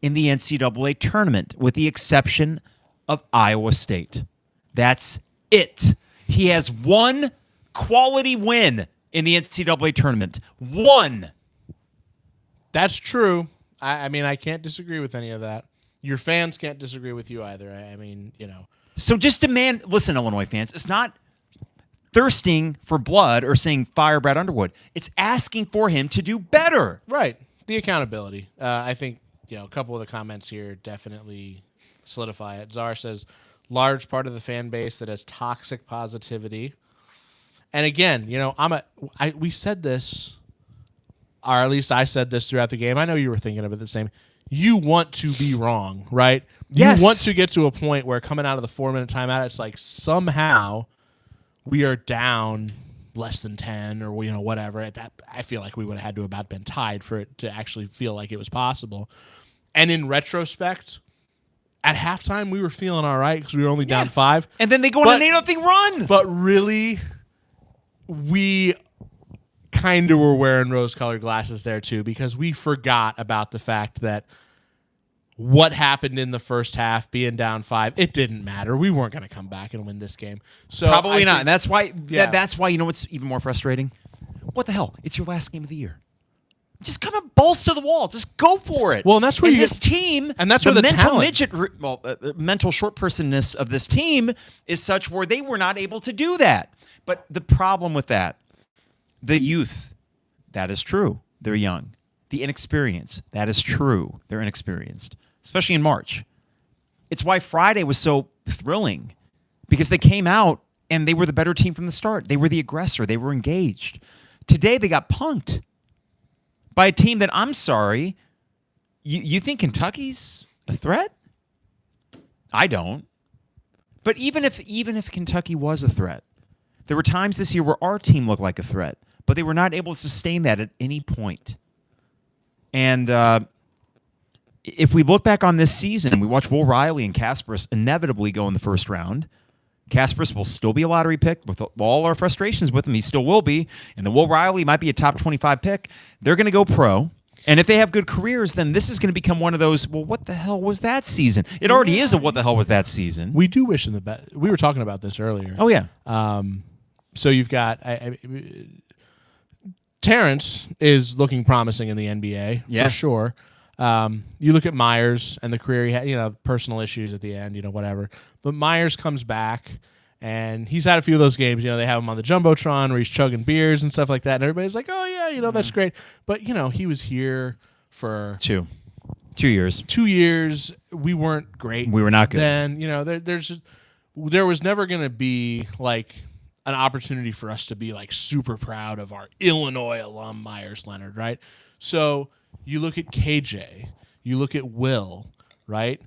S1: in the NCAA tournament, with the exception of Iowa State. That's it. He has one quality win in the NCAA tournament. One.
S2: That's true. I mean, I can't disagree with any of that. Your fans can't disagree with you either. I mean,
S1: So just demand, listen, Illinois fans, it's not thirsting for blood or saying fire Brad Underwood. It's asking for him to do better.
S2: Right. The accountability. I think, a couple of the comments here definitely solidify it. Czar says, large part of the fan base that has toxic positivity. And again, we said this, or at least I said this throughout the game. I know you were thinking of it the same. You want to be wrong, right?
S1: Yes.
S2: You want to get to a point where coming out of the 4-minute timeout, it's like somehow we are down less than 10 or whatever. At that, I feel like we would have had to have about been tied for it to actually feel like it was possible. And in retrospect, at halftime, we were feeling all right because we were only down 5.
S1: And then they go on an 8-0 run.
S2: But really, we kind of were wearing rose-colored glasses there too, because we forgot about the fact that what happened in the first half, being down 5, it didn't matter. We weren't going to come back and win this game. So
S1: probably not. And that's why. Yeah. That's why. You know what's even more frustrating? What the hell? It's your last game of the year. Just come and balls to the wall. Just go for it.
S2: Well, and that's where
S1: this team,
S2: and that's where the
S1: mental
S2: talent,
S1: mental short personness of this team is such where they were not able to do that. But the problem with that, the youth, that is true. They're young. The inexperience, that is true. They're inexperienced, especially in March. It's why Friday was so thrilling, because they came out and they were the better team from the start. They were the aggressor. They were engaged. Today, they got punked by a team that, I'm sorry, you think Kentucky's a threat? I don't. But even if Kentucky was a threat, there were times this year where our team looked like a threat, but they were not able to sustain that at any point. And if we look back on this season, we watch Will Riley and Kasparis inevitably go in the first round. Kasparis will still be a lottery pick with all our frustrations with him. He still will be. And the Will Riley might be a top 25 pick. They're going to go pro. And if they have good careers, then this is going to become one of those, well, what the hell was that season? It already is a what the hell was that season.
S2: We do wish in the best. We were talking about this earlier.
S1: Oh, yeah.
S2: So you've got Terrence is looking promising in the NBA, for sure. You look at Myers and the career he had, personal issues at the end, whatever. But Myers comes back, and he's had a few of those games. They have him on the Jumbotron where he's chugging beers and stuff like that, and everybody's like, oh, yeah, that's great. But, he was here for
S1: 2 years.
S2: 2 years. We weren't great.
S1: We were not good.
S2: Then, there was never going to be, like, an opportunity for us to be, like, super proud of our Illinois alum Myers Leonard, right? So you look at KJ, you look at Will, right?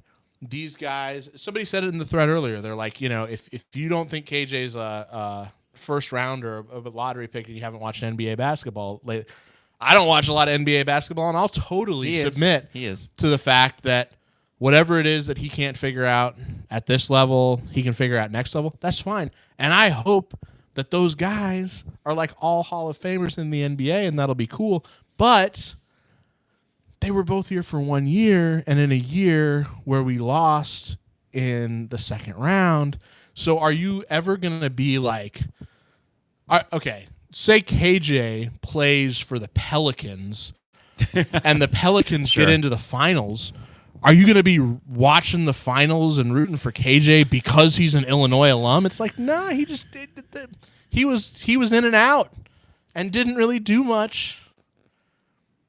S2: These guys, somebody said it in the thread earlier. They're like, if you don't think KJ's a first round or a lottery pick and you haven't watched NBA basketball lately, I don't watch a lot of NBA basketball, and I'll totally submit to the fact that whatever it is that he can't figure out at this level, he can figure out next level. That's fine. And I hope that those guys are like all Hall of Famers in the NBA, and that'll be cool. But they were both here for 1 year, and in a year where we lost in the second round. So are you ever going to be like, okay, say KJ plays for the Pelicans and the Pelicans get into the finals. Are you going to be watching the finals and rooting for KJ because he's an Illinois alum? It's like, nah, he just did. He was in and out and didn't really do much.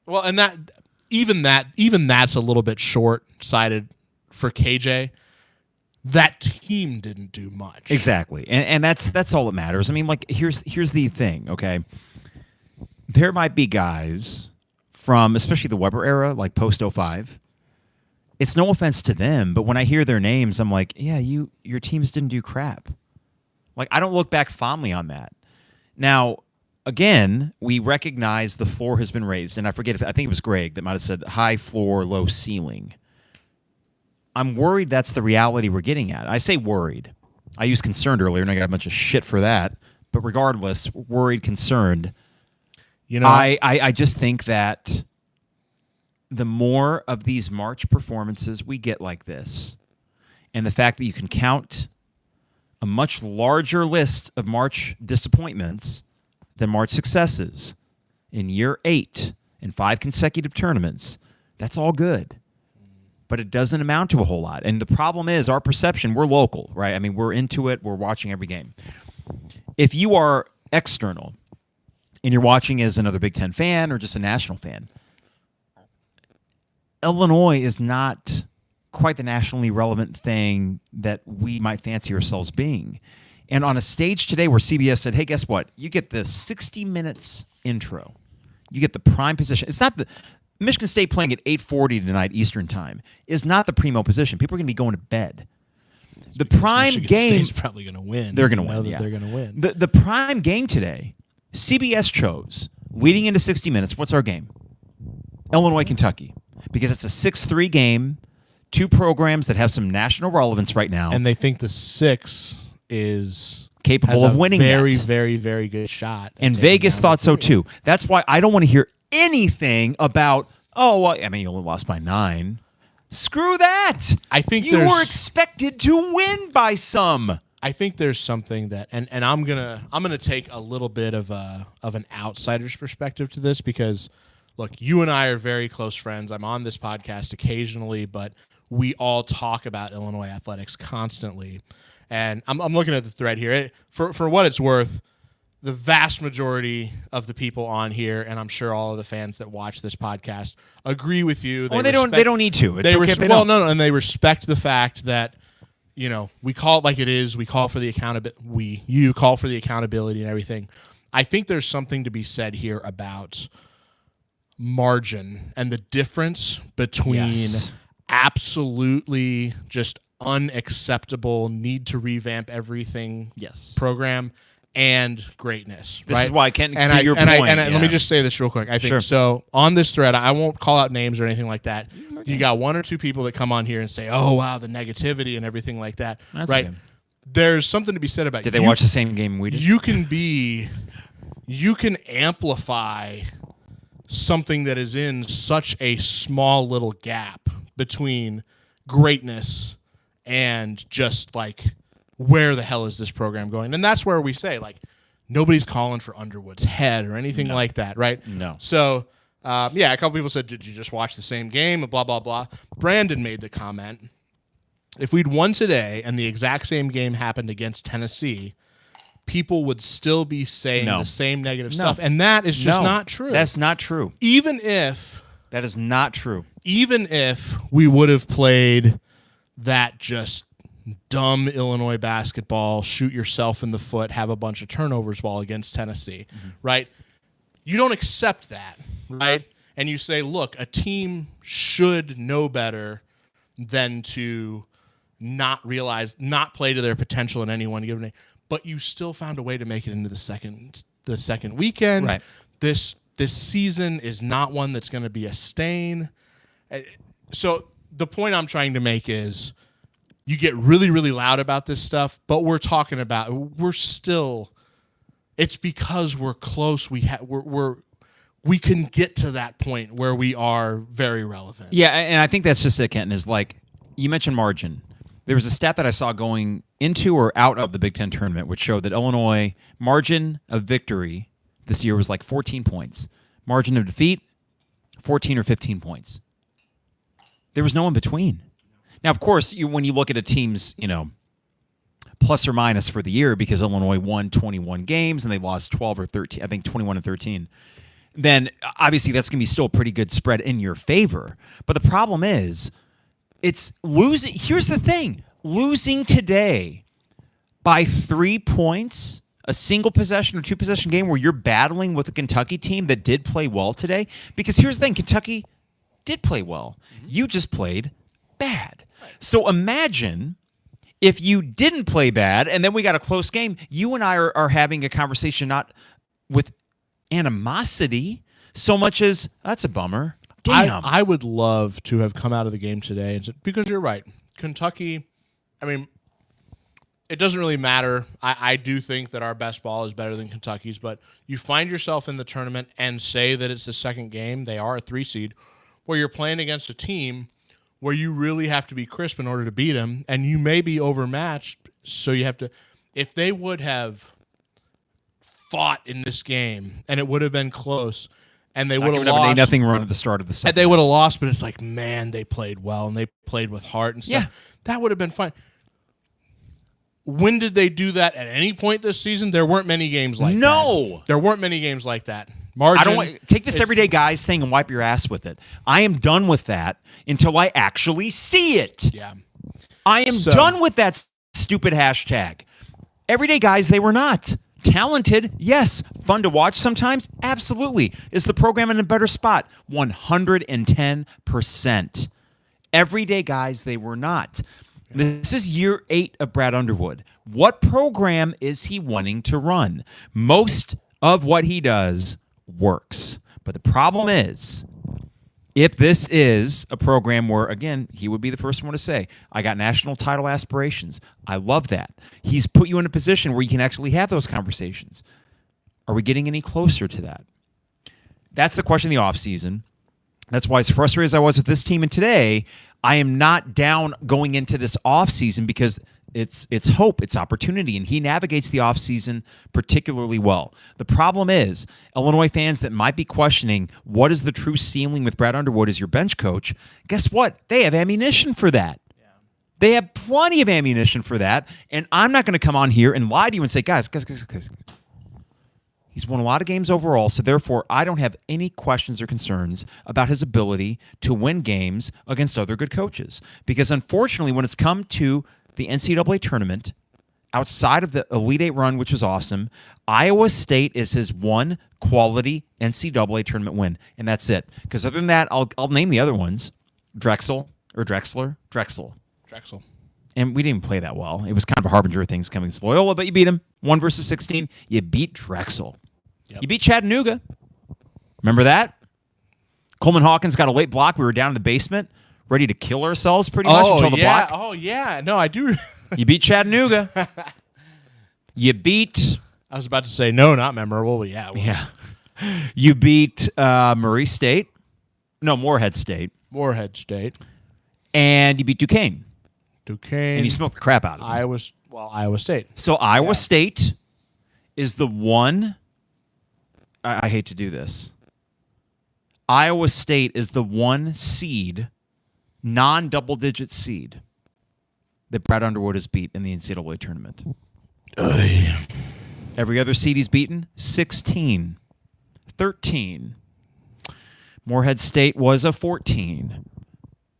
S2: Well, and even that's a little bit short-sighted for KJ. That team didn't do much.
S1: Exactly. And that's all that matters. I mean, like, here's the thing, okay? There might be guys from, especially the Weber era, like post-05. It's no offense to them, but when I hear their names, I'm like, yeah, your teams didn't do crap. Like, I don't look back fondly on that. Now, again, we recognize the floor has been raised, and I think it was Greg that might have said high floor, low ceiling. I'm worried that's the reality we're getting at. I say worried. I used concerned earlier, and I got a bunch of shit for that. But regardless, worried, concerned. I just think that the more of these March performances we get like this, and the fact that you can count a much larger list of March disappointments than March successes in year 8 in 5 consecutive tournaments, that's all good. But it doesn't amount to a whole lot. And the problem is our perception, we're local, right? I mean, we're into it. We're watching every game. If you are external and you're watching as another Big Ten fan or just a national fan, Illinois is not quite the nationally relevant thing that we might fancy ourselves being. And on a stage today where CBS said, hey, guess what? You get the 60 minutes intro. You get the prime position. It's not the Michigan State playing at 8:40 tonight Eastern time is not the primo position. People are going to be going to bed. The prime
S2: Michigan
S1: game
S2: State's probably going to win.
S1: They're going to win. Yeah.
S2: They're going to win.
S1: The prime game today, CBS chose leading into 60 minutes. What's our game? Illinois, Kentucky, because it's a 6-3 game. 2 programs that have some national relevance right now,
S2: and they think the 6 is
S1: capable of winning.
S2: Very,
S1: that.
S2: very, very good shot.
S1: And Vegas thought so too. That's why I don't want to hear anything about. Oh, well, I mean, you only lost by 9. Screw that.
S2: I think
S1: you were expected to win by some.
S2: I think there's something that, and I'm gonna take a little bit of an outsider's perspective to this because, look, you and I are very close friends. I'm on this podcast occasionally, but we all talk about Illinois athletics constantly. And I'm looking at the thread here. For what it's worth, the vast majority of the people on here, and I'm sure all of the fans that watch this podcast, agree with you.
S1: They don't need to. It's okay if they
S2: well,
S1: don't.
S2: no, and they respect the fact that we call it like it is. We call for the you call for the accountability and everything. I think there's something to be said here about margin and the difference between absolutely just unacceptable, need to revamp everything program and greatness.
S1: This
S2: right?
S1: is why I can't.
S2: And
S1: to your point,
S2: let me just say this real quick. I think so. On this thread, I won't call out names or anything like that. Okay. You got one or two people that come on here and say, "Oh wow, the negativity and everything like that."
S1: That's
S2: right?
S1: Okay.
S2: There's something to be said about.
S1: Did they watch the same game we did?
S2: You can amplify something that is in such a small little gap between greatness and just like where the hell is this program going? And that's where we say like nobody's calling for Underwood's head or anything like that, right?
S1: No.
S2: So a couple people said, did you just watch the same game? Blah blah blah. Brandon made the comment, if we'd won today and the exact same game happened against Tennessee, people would still be saying the same negative stuff. And that is just not true.
S1: That's not true.
S2: That
S1: is not true.
S2: Even if we would have played that just dumb Illinois basketball, shoot yourself in the foot, have a bunch of turnovers while against Tennessee, right? You don't accept that, right? And you say, look, a team should know better than to not play to their potential in any one given day. But you still found a way to make it into the second weekend.
S1: Right.
S2: This season is not one that's going to be a stain. So the point I'm trying to make is you get really, really loud about this stuff, but it's because we're close. We can get to that point where we are very relevant.
S1: Yeah, and I think that's just it, Kenton, is like you mentioned margin. There was a stat that I saw going into or out of the Big Ten tournament, which showed that Illinois margin of victory this year was like 14 points. Margin of defeat, 14 or 15 points. There was no in between. Now, of course, when you look at a team's, plus or minus for the year, because Illinois won 21 games and they lost 12 or 13, I think 21 and 13, then obviously that's going to be still a pretty good spread in your favor. But the problem is, it's losing. Here's the thing. Losing today by 3 points, a single possession or two possession game where you're battling with a Kentucky team that did play well today. Because here's the thing. Kentucky did play well. You just played bad. So imagine if you didn't play bad and then we got a close game. You and I are having a conversation not with animosity so much as, that's a bummer. Damn.
S2: I would love to have come out of the game today because you're right. Kentucky, I mean, it doesn't really matter. I do think that our best ball is better than Kentucky's, but you find yourself in the tournament and say that it's the second game, they are a 3 seed, where you're playing against a team where you really have to be crisp in order to beat them, and you may be overmatched, so you have to – if they would have fought in this game and it would have been close – and they would have lost.
S1: A nothing run at the start of the second.
S2: And they would have lost, but it's like, man, they played well and they played with heart and stuff.
S1: Yeah.
S2: That would have been fine. When did they do that at any point this season? There weren't many games like that.
S1: No.
S2: There weren't many games like that. Margin,
S1: I don't want take this everyday guys thing and wipe your ass with it. I am done with that until I actually see it.
S2: Yeah.
S1: I am done with that stupid hashtag. Everyday guys, they were not. Talented, yes. Fun to watch sometimes, absolutely. Is the program in a better spot? 110%. Everyday guys, they were not. This is year 8 of Brad Underwood. What program is he wanting to run? Most of what he does works. But the problem is, if this is a program where, again, he would be the first one to say, I got national title aspirations. I love that. He's put you in a position where you can actually have those conversations. Are we getting any closer to that? That's the question in the offseason. That's why, as frustrated as I was with this team and today, I am not down going into this offseason because it's hope, it's opportunity, and he navigates the offseason particularly well. The problem is, Illinois fans that might be questioning what is the true ceiling with Brad Underwood as your bench coach, guess what? They have ammunition for that. Yeah. They have plenty of ammunition for that, and I'm not going to come on here and lie to you and say, guys, he's won a lot of games overall, so therefore I don't have any questions or concerns about his ability to win games against other good coaches. Because unfortunately, when it's come to the NCAA tournament, outside of the Elite Eight run, which was awesome, Iowa State is his one quality NCAA tournament win, and that's it. Because other than that, I'll name the other ones. Drexel. And we didn't even play that well. It was kind of a harbinger of things coming to Loyola, but you beat him. 1 versus 16. You beat Drexel. Yep. You beat Chattanooga. Remember that? Coleman Hawkins got a late block. We were down in the basement, ready to kill ourselves pretty much until the block.
S2: Oh, yeah. No, I do.
S1: You beat Chattanooga. You beat...
S2: I was about to say, no, not memorable, but yeah.
S1: Yeah. You beat Murray State. No, Morehead State. And you beat Duquesne. And you smoked the crap out of them.
S2: Iowa State.
S1: So Iowa State is the one... I hate to do this. Iowa State is the one seed, non-double-digit seed, that Brad Underwood has beat in the NCAA tournament. Every other seed he's beaten, 16, 13. Morehead State was a 14.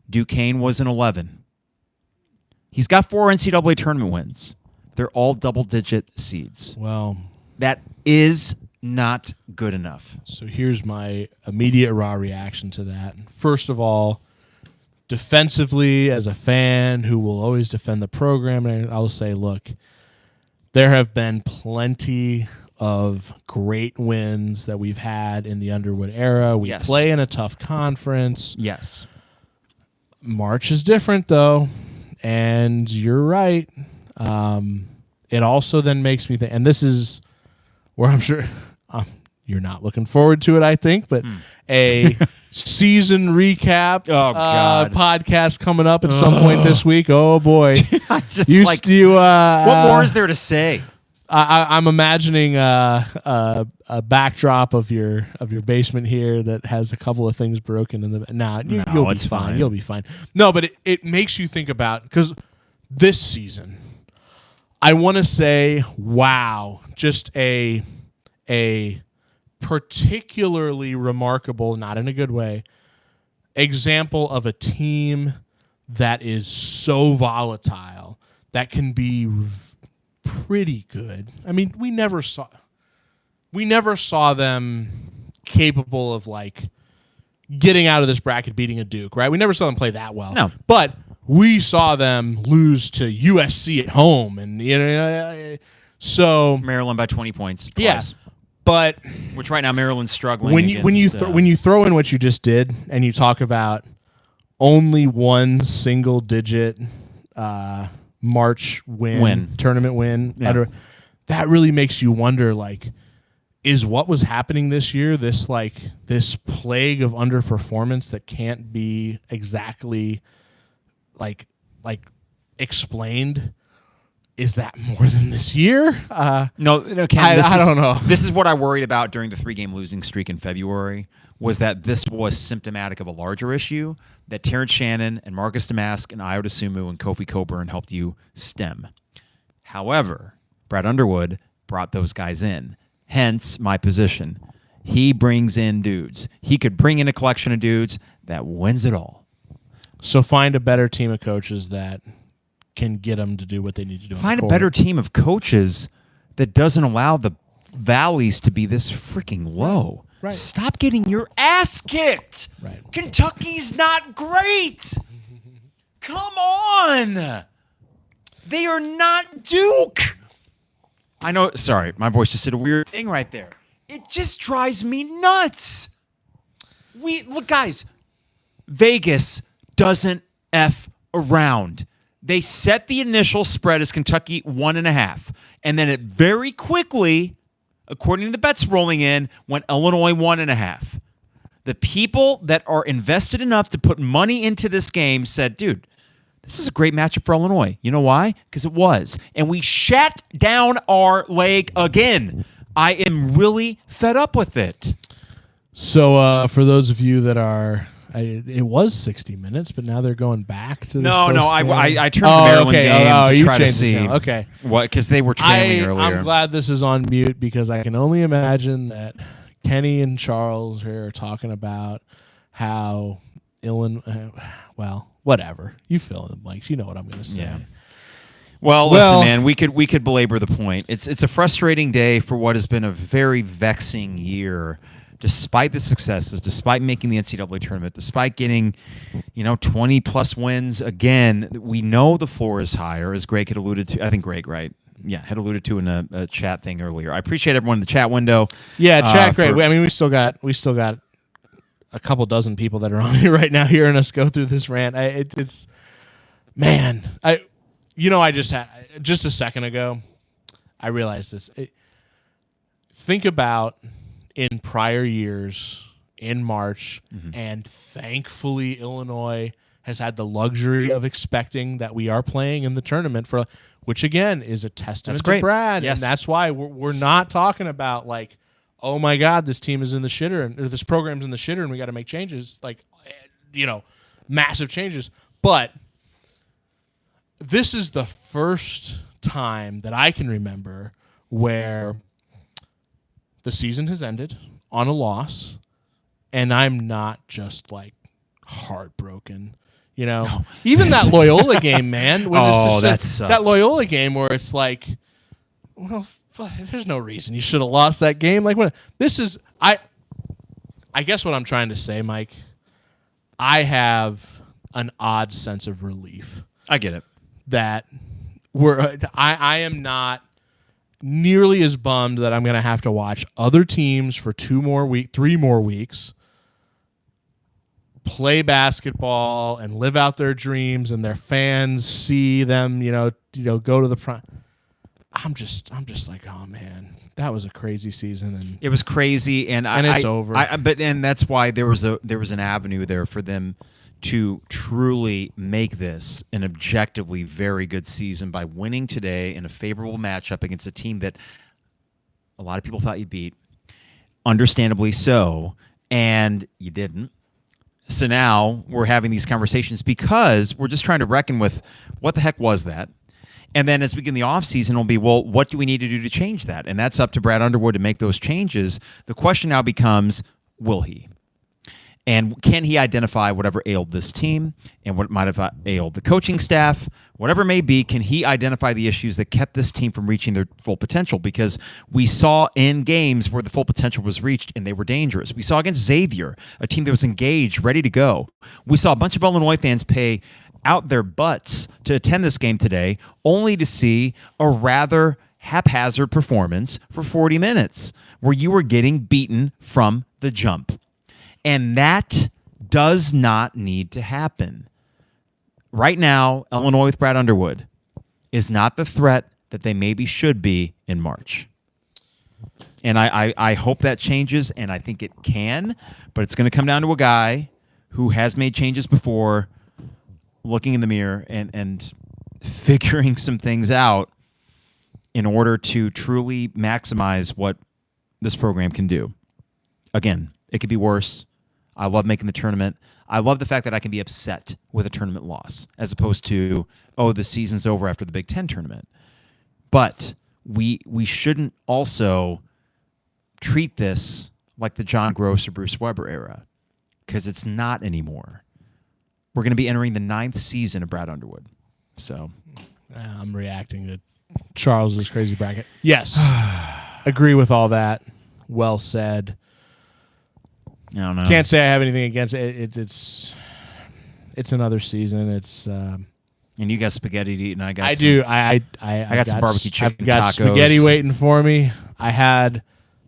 S1: Duquesne was an 11. He's got 4 NCAA tournament wins. They're all double-digit seeds.
S2: Well,
S1: that is not good enough.
S2: So here's my immediate raw reaction to that. First of all, defensively, as a fan who will always defend the program, I'll say, look, there have been plenty of great wins that we've had in the Underwood era. We play in a tough conference.
S1: Yes.
S2: March is different, though, and you're right. It also then makes me think, and this is where I'm sure you're not looking forward to it, I think, but a season recap podcast coming up at some point this week. Oh, boy.
S1: What more is there to say?
S2: I'm imagining a backdrop of your basement here that has a couple of things broken in the. You'll be fine. You'll be fine. No, but it makes you think about, because this season, I want to say, wow, just a particularly remarkable, not in a good way, example of a team that is so volatile that can be pretty good. I mean, we never saw them capable of like getting out of this bracket, beating a Duke, right? We never saw them play that well.
S1: No.
S2: But we saw them lose to USC at home, and so
S1: Maryland by 20 points. Plus.
S2: Yeah. But
S1: which right now Maryland's struggling.
S2: When you throw in what you just did and you talk about only one single digit March tournament win, that really makes you wonder, like, is what was happening this year this plague of underperformance that can't be exactly like explained? Is that more than this year?
S1: No, Ken,
S2: I don't know.
S1: This is what I worried about during the 3-game losing streak in February, was that this was symptomatic of a larger issue that Terrence Shannon and Marcus Damask and Io DeSumo and Kofi Coburn helped you stem. However, Brad Underwood brought those guys in, hence my position. He brings in dudes. He could bring in a collection of dudes that wins it all.
S2: So find a better team of coaches that can get them to do what they need to do.
S1: Find a better team of coaches that doesn't allow the valleys to be this freaking low.
S2: Right.
S1: Stop getting your ass kicked.
S2: Right.
S1: Kentucky's not great. Come on. They are not Duke. I know. Sorry, my voice just did a weird thing right there. It just drives me nuts. Look, guys, Vegas doesn't F around. They set the initial spread as Kentucky 1.5, and then it very quickly, according to the bets rolling in, went Illinois 1.5. The people that are invested enough to put money into this game said, dude, this is a great matchup for Illinois. You know why? Because it was. And we shat down our leg again. I am really fed up with it.
S2: So for those of you that are... it was 60 minutes, but now they're going back to this.
S1: No, I turned the Maryland game to try to see.
S2: Okay.
S1: What? Because they were trailing earlier.
S2: I'm glad this is on mute because I can only imagine that Kenny and Charles here are talking about how Illinois, well, whatever. You fill in the blanks. You know what I'm going to say.
S1: Yeah. Well, listen, man, we could belabor the point. It's a frustrating day for what has been a very vexing year. Despite the successes, despite making the NCAA tournament, despite getting, 20-plus wins, again, we know the floor is higher, as Greg had alluded to. I think Greg, right? Yeah, had alluded to in a chat thing earlier. I appreciate everyone in the chat window.
S2: Yeah, chat, great. We still got a couple dozen people that are on here right now hearing us go through this rant. It's just a second ago, I realized this. Think about in prior years in March, and thankfully Illinois has had the luxury of expecting that we are playing in the tournament which again is a testament to Brad.
S1: Yes.
S2: And that's why we're not talking about like, oh my God, this team is in the shitter or this program's in the shitter and we got to make changes, like, massive changes. But this is the first time that I can remember where the season has ended on a loss, and I'm not just like heartbroken. No. Even that Loyola game, man. That Loyola game where it's like, well, there's no reason you should have lost that game. Like, what? This is I guess what I'm trying to say, Mike. I have an odd sense of relief.
S1: I get it.
S2: That I am not nearly as bummed that I'm going to have to watch other teams for 3 more weeks play basketball and live out their dreams, and their fans see them, go to the prime. I'm just like, oh man, that was a crazy season, and
S1: it was crazy, and
S2: it's over.
S1: But that's why there was an avenue there for them to truly make this an objectively very good season by winning today in a favorable matchup against a team that a lot of people thought you'd beat, understandably so, and you didn't. So now we're having these conversations because we're just trying to reckon with what the heck was that? And then as we get in the offseason, it'll be, well, what do we need to do to change that? And that's up to Brad Underwood to make those changes. The question now becomes, will he? And can he identify whatever ailed this team and what might have ailed the coaching staff? Whatever it may be, can he identify the issues that kept this team from reaching their full potential? Because we saw in games where the full potential was reached and they were dangerous. We saw against Xavier, a team that was engaged, ready to go. We saw a bunch of Illinois fans pay out their butts to attend this game today, only to see a rather haphazard performance for 40 minutes where you were getting beaten from the jump. And that does not need to happen. Right now, Illinois with Brad Underwood is not the threat that they maybe should be in March. And I hope that changes, and I think it can, but it's going to come down to a guy who has made changes before, looking in the mirror and figuring some things out in order to truly maximize what this program can do. Again, it could be worse. I love making the tournament. I love the fact that I can be upset with a tournament loss as opposed to, oh, the season's over after the Big Ten tournament. But we shouldn't also treat this like the John Gross or Bruce Weber era, because it's not anymore. We're going to be entering the 9th season of Brad Underwood. So
S2: I'm reacting to Charles's crazy bracket. Yes. Agree with all that. Well said.
S1: I don't know.
S2: Can't say I have anything against it. It's another season. It's
S1: and you got spaghetti to eat, and I got.
S2: I do. I
S1: got some barbecue chicken.
S2: I've got
S1: tacos.
S2: Spaghetti waiting for me. I had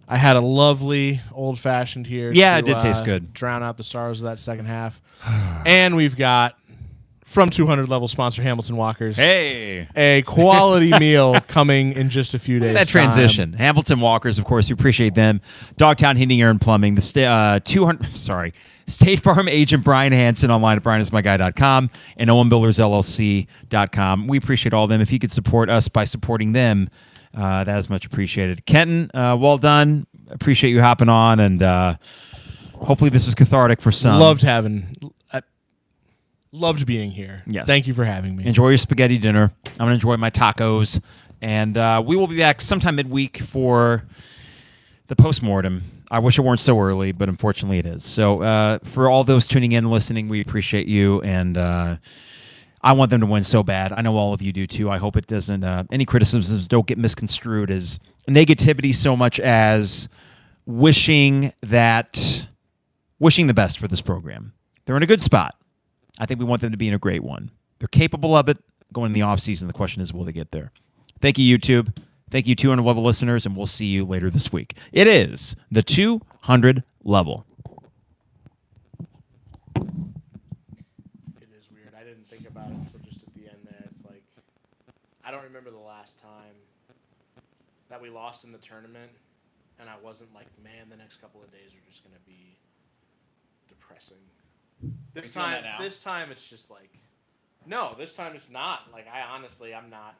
S2: a lovely old fashioned here.
S1: Yeah, it did taste good.
S2: Drown out the sorrows of that second half. And we've got from 200 level sponsor Hamilton Walkers.
S1: Hey,
S2: a quality meal coming in just a few days.
S1: Look at that transition. Hamilton Walkers, of course, we appreciate them. Dogtown Heating, Air and Plumbing. The State Farm agent Brian Hansen online at brianismyguy.com and OwenBuildersLLC.com. We appreciate all of them. If you could support us by supporting them, that is much appreciated. Kenton, well done. Appreciate you hopping on, and hopefully this was cathartic for some.
S2: Loved being here.
S1: Yes.
S2: Thank you for having me.
S1: Enjoy your spaghetti dinner. I'm going to enjoy my tacos. And we will be back sometime midweek for the postmortem. I wish it weren't so early, but unfortunately it is. So for all those tuning in and listening, we appreciate you. And I want them to win so bad. I know all of you do too. I hope it doesn't. Any criticisms don't get misconstrued as negativity so much as wishing the best for this program. They're in a good spot. I think we want them to be in a great one. They're capable of it going in the offseason. The question is, will they get there? Thank you, YouTube. Thank you, 200 level listeners, and we'll see you later this week. It is the 200 level.
S2: It is weird. I didn't think about it until just at the end there. It's like, I don't remember the last time that we lost in the tournament, and I wasn't like, man, the next couple of days are just going to be depressing. This time it's just like, no, this time it's not. Like, I'm not.